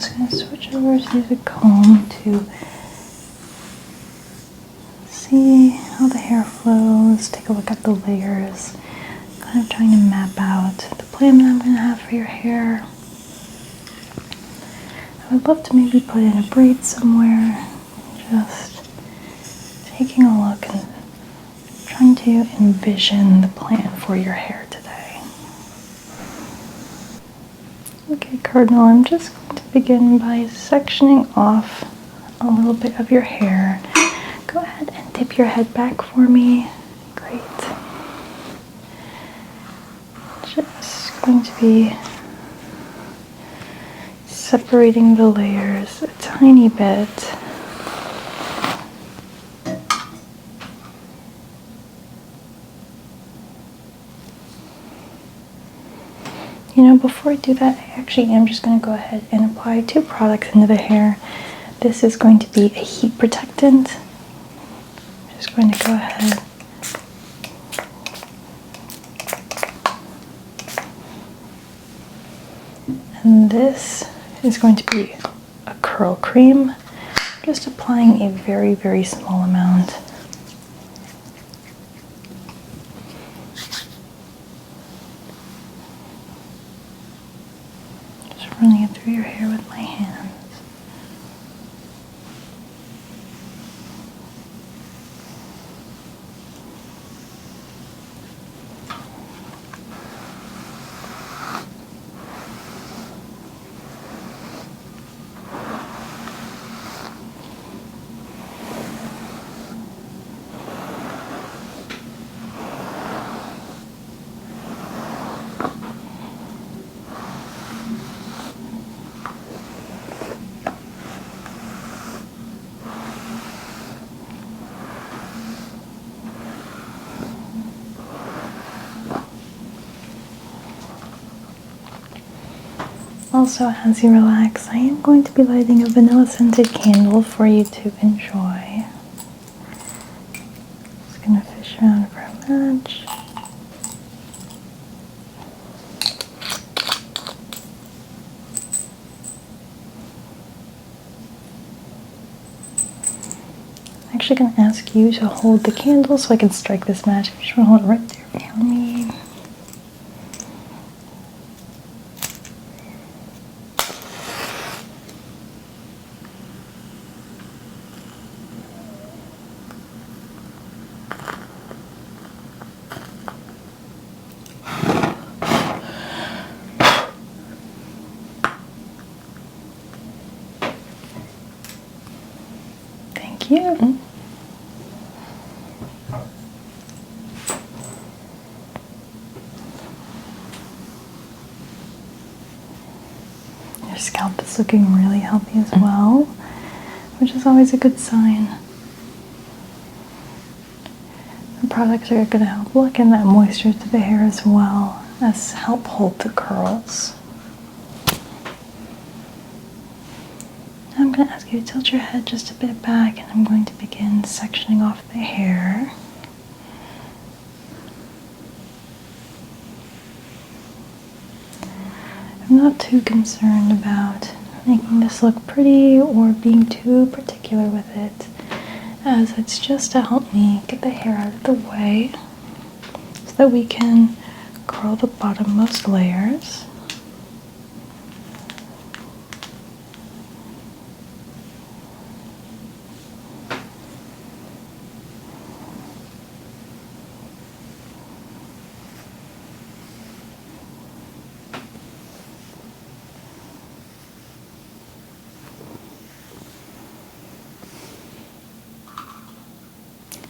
I'm going to switch over to the comb to see how the hair flows, take a look at the layers, kind of trying to map out the plan that I'm going to have for your hair. I would love to maybe put in a braid somewhere, just taking a look and trying to envision the plan for your hair today. Okay, Cardinal, I'm just going to begin by sectioning off a little bit of your hair. Go ahead and tip your head back for me. Great. Just going to be separating the layers a tiny bit. You know, before I do that, I actually am just going to go ahead and apply 2 products into the hair. This is going to be a heat protectant. I'm just going to go ahead and this is going to be a curl cream. Just applying a very, very small amount. Running it through your hair with my hands. Also, as you relax, I am going to be lighting a vanilla scented candle for you to enjoy. Just gonna fish around for a match. I'm actually gonna ask you to hold the candle so I can strike this match. If you just wanna hold it right there for me. Thank you. Your scalp is looking really healthy as well, which is always a good sign. The products are going to help lock in that moisture to the hair as well as help hold the curls. Now I'm going to ask you to tilt your head just a bit back, and I'm going to begin sectioning off the hair. I'm not too concerned about making this look pretty or being too particular with it, as it's just to help me get the hair out of the way so that we can curl the bottommost layers.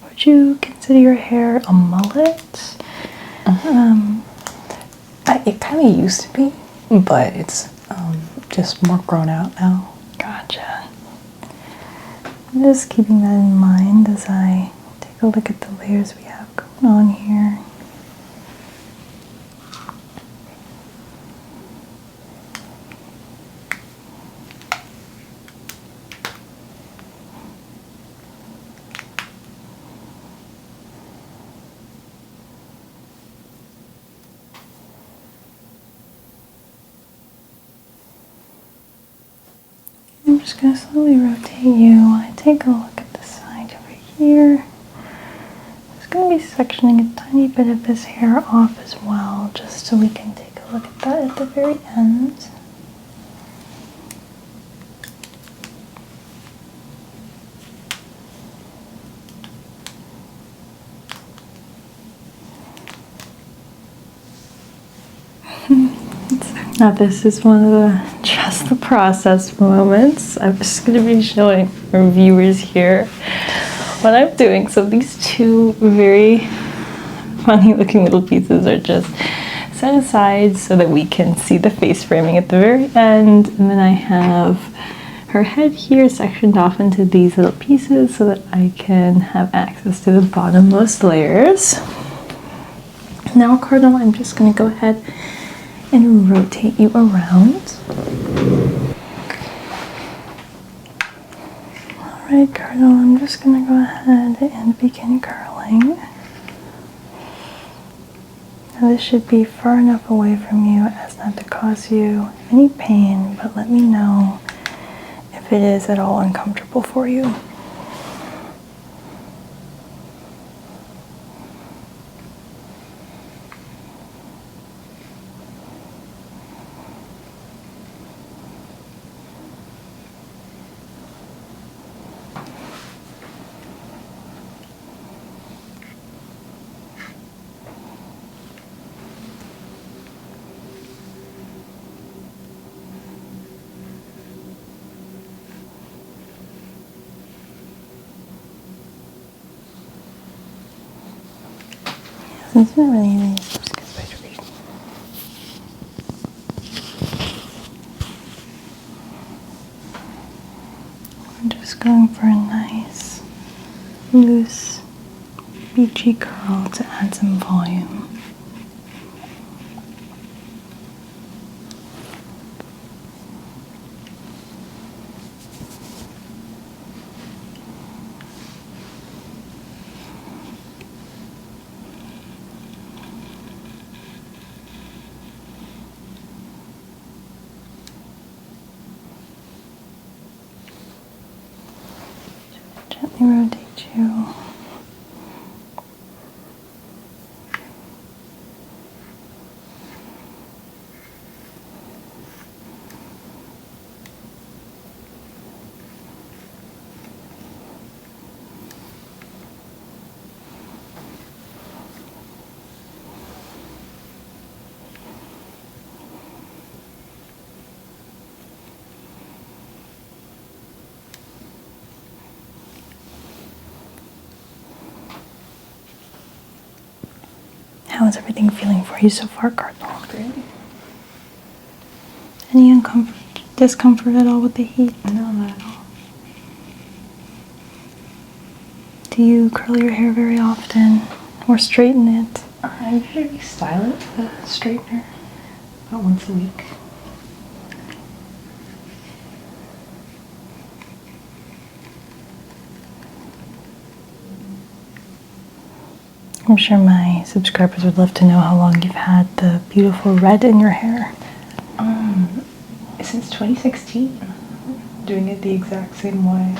Would you consider your hair a mullet? It kind of used to be, but it's just more grown out now. Gotcha. I'm just keeping that in mind as I take a look at the layers we have going on here. I'm just going to slowly rotate you. I take a look at the side over here. I'm just going to be sectioning a tiny bit of this hair off as well, just so we can take a look at that at the very end. Now this is one of the trust the process moments. I'm just going to be showing our viewers here what I'm doing. So these two very funny looking little pieces are just set aside so that we can see the face framing at the very end. And then I have her head here sectioned off into these little pieces so that I can have access to the bottommost layers. Now, Cardinal, I'm just going to go ahead and rotate you around. Alright, Cardinal, I'm just going to go ahead and begin curling. Now this should be far enough away from you as not to cause you any pain, but let me know if it is at all uncomfortable for you. It's not really easy. I'm just going for a nice, loose, beachy curl to add some volume. Gently rotate you. How is everything feeling for you so far, Cardinal? Great. Any discomfort at all with the heat? No, not at all. Do you curl your hair very often or straighten it? I usually style it with a straightener about once a week. I'm sure my subscribers would love to know how long you've had the beautiful red in your hair. Since 2016. Doing it the exact same way.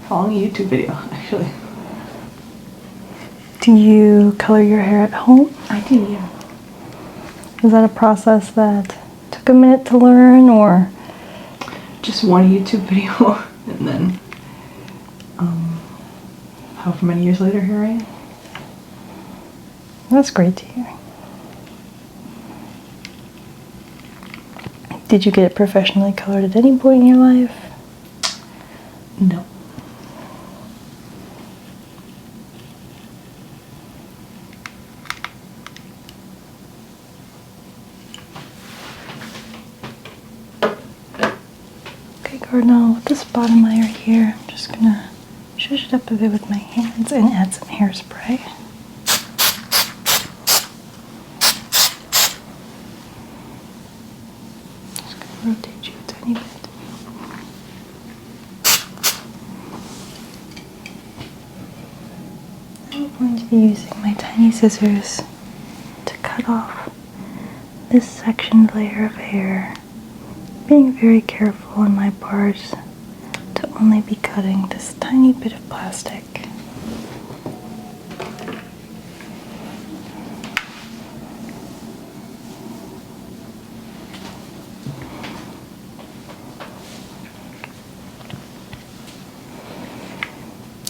Following a YouTube video, actually. Do you color your hair at home? I do, yeah. Was that a process that took a minute to learn, or? Just one YouTube video, and then, however many years later, here I am. That's great to hear. Did you get it professionally colored at any point in your life? No. Okay, Cardinal, with this bottom layer here, I'm just gonna shush it up a bit with my hands and add some hairspray. Just gonna rotate you a tiny bit. I'm going to be using my tiny scissors to cut off this sectioned layer of hair, being very careful on my part to only be cutting this tiny bit of plastic.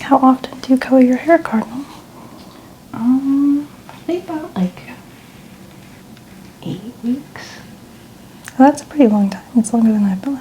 How often do you color your hair, Cardinal? Probably about like 8 weeks. Well, that's a pretty long time. It's longer than I thought.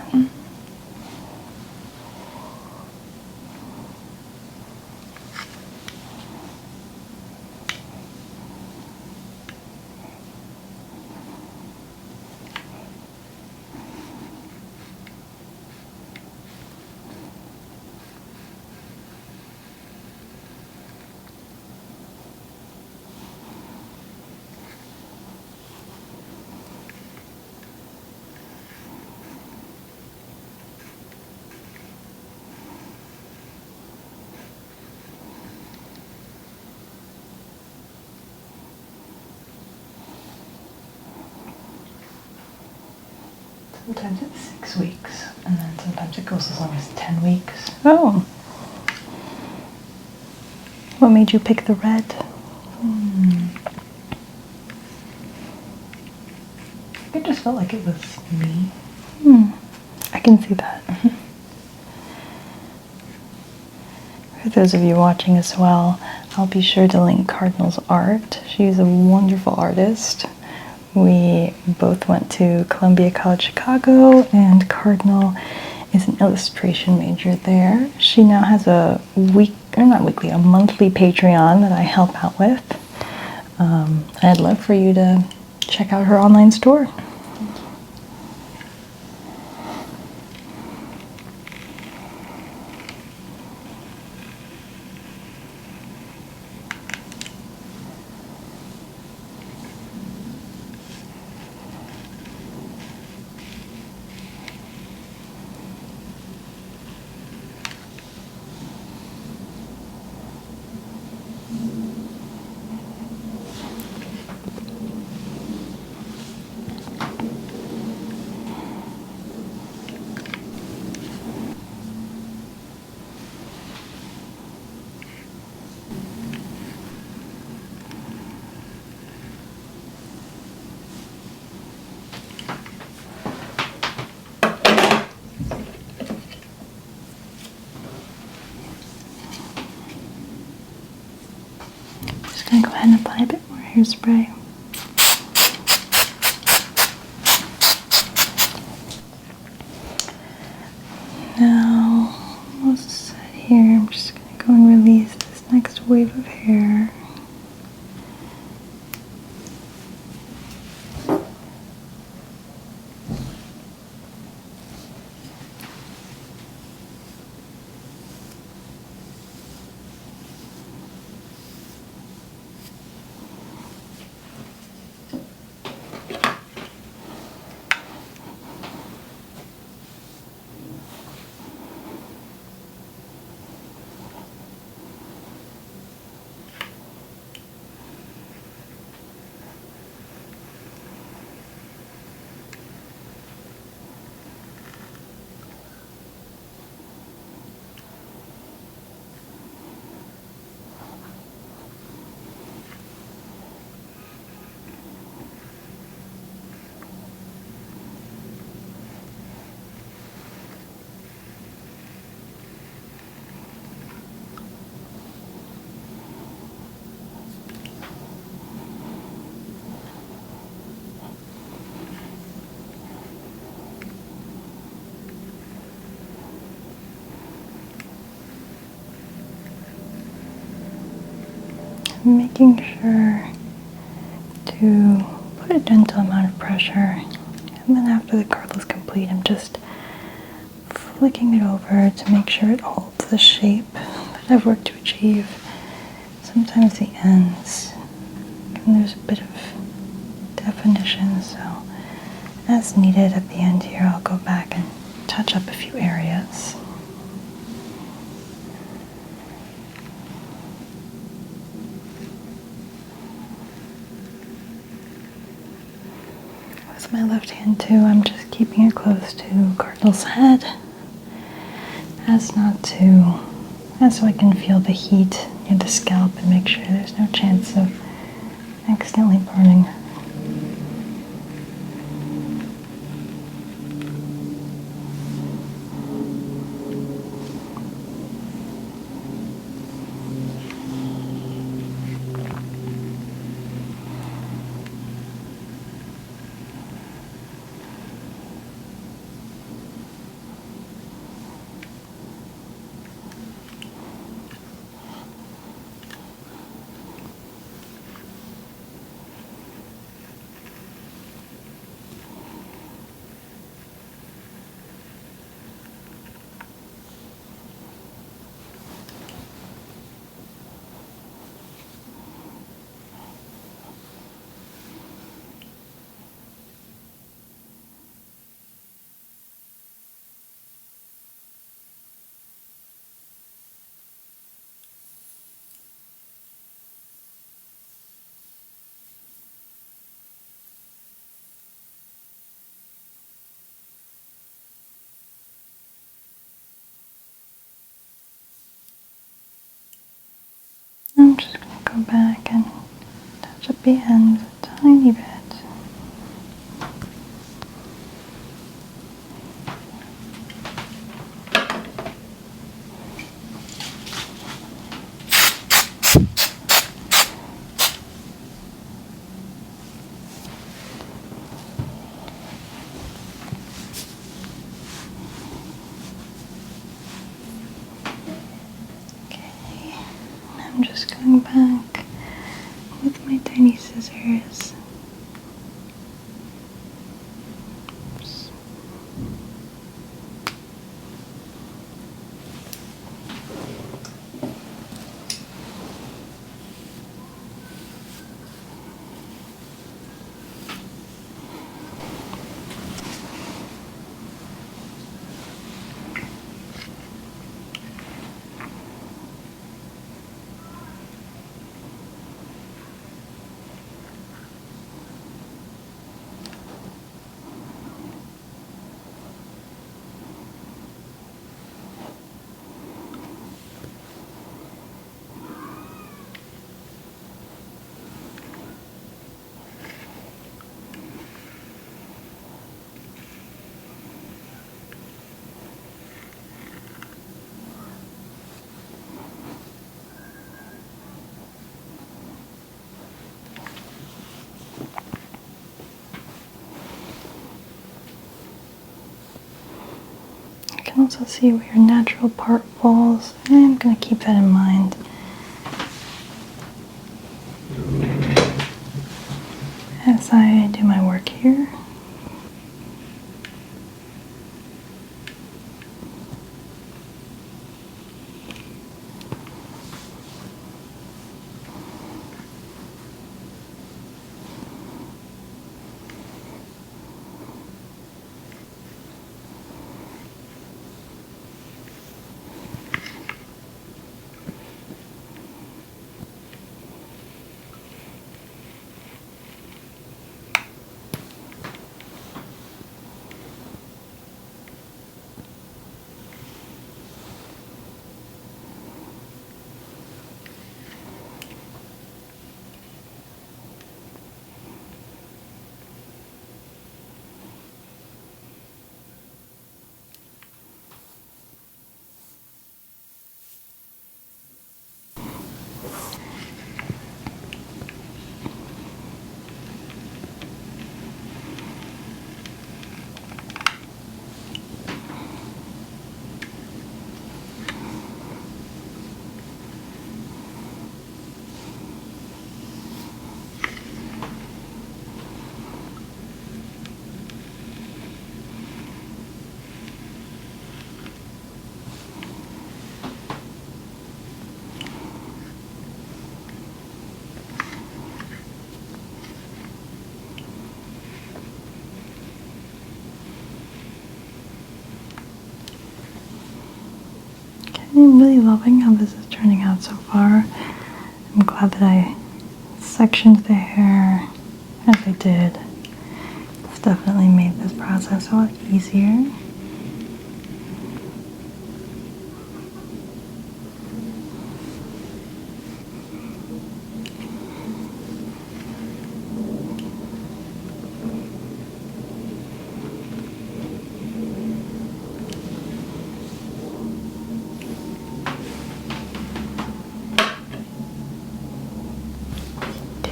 Sometimes it's 6 weeks, and then sometimes it goes as long as 10 weeks. Oh. What made you pick the red? It just felt like it was me. I can see that. For those of you watching as well, I'll be sure to link Cardinal's art. She's a wonderful artist. We both went to Columbia College Chicago, and Cardinal is an illustration major there. She now has a monthly Patreon that I help out with. I'd love for you to check out her online store. Just gonna go ahead and apply a bit more hairspray. Now, almost set here. I'm just gonna go and release this next wave of hair. making sure to put a gentle amount of pressure, and then after the curl is complete, I'm just flicking it over to make sure it holds the shape that I've worked to achieve. Sometimes the ends, and there's a bit of definition, so as needed at the end here, I'll go back and touch up a few areas. With my left hand too, I'm just keeping it close to Cardinal's head, as so I can feel the heat near the scalp and make sure there's no chance of accidentally burning. I'm just going to go back and touch up the ends a tiny bit. I'm just going back with my tiny scissors. Oops. You can also see where your natural part falls, and I'm going to keep that in mind. As I do my work here. I'm really loving how this is turning out so far. I'm glad that I sectioned the hair as I did. It's definitely made this process a lot easier.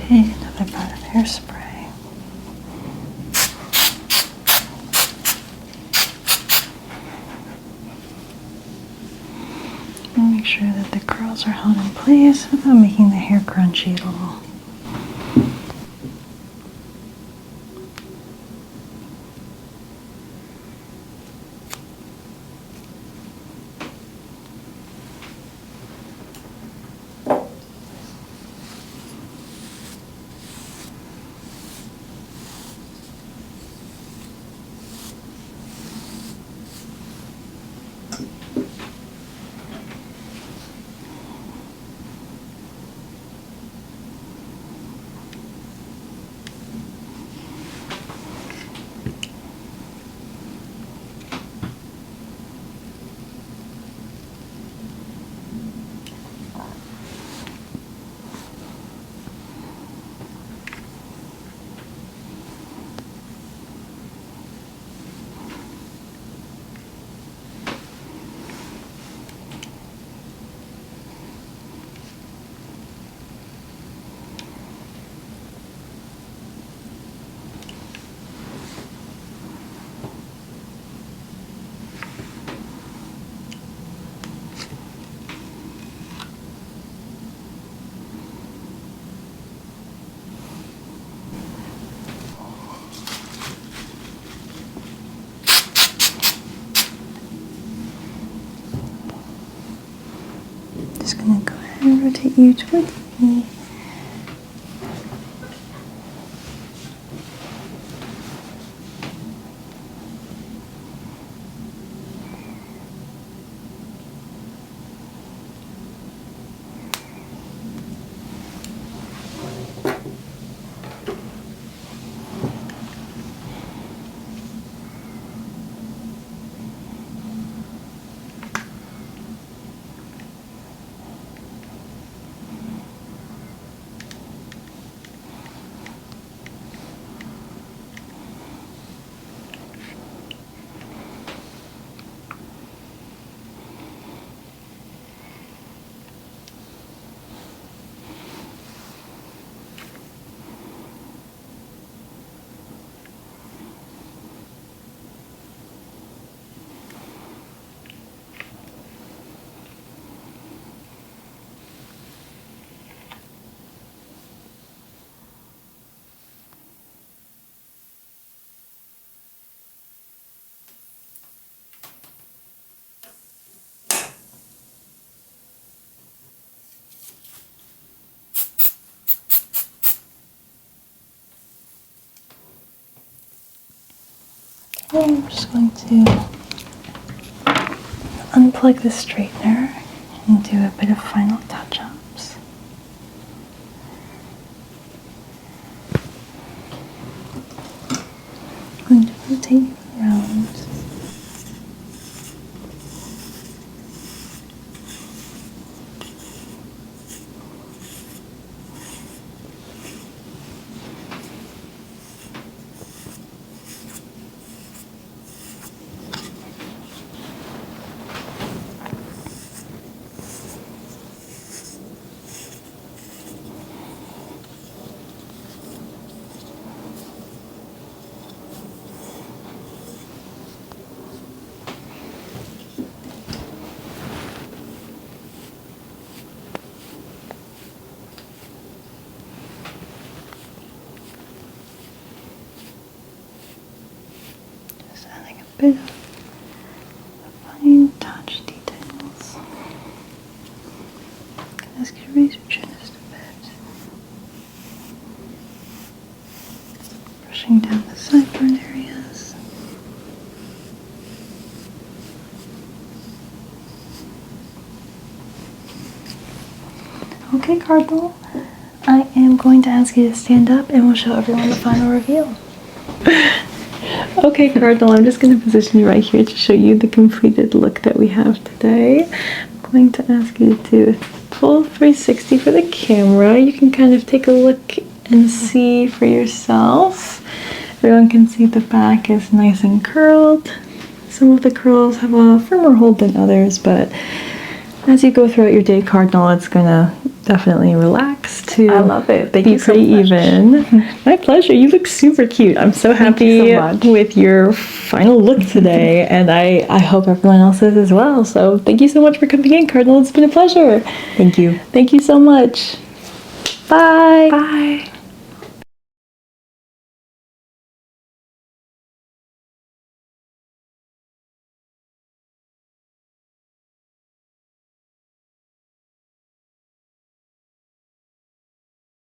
Okay, another part of hairspray. And make sure that the curls are held in place without making the hair crunchy at all. Just gonna go ahead and rotate you towards me. I'm just going to unplug the straightener and do a bit of final touch-ups. I'm going to rotate you around. Just adding a bit of fine touch details. Ask you to raise your chin just a bit. Brushing down the sideburn areas. Okay, Cardinal. I am going to ask you to stand up and we'll show everyone the final reveal. Okay, Cardinal, I'm just going to position you right here to show you the completed look that we have today. I'm going to ask you to do a full 360 for the camera. You can kind of take a look and see for yourself. Everyone can see the back is nice and curled. Some of the curls have a firmer hold than others, but as you go throughout your day, Cardinal, it's gonna definitely relax to I love it. Thank be you so pretty much. even. My pleasure. You look super cute. I'm so Thank you happy so much. with your final look today, and I hope everyone else is as well. So thank you so much for coming in, Cardinal. It's been a pleasure. Thank you. Thank you so much. Bye. Bye.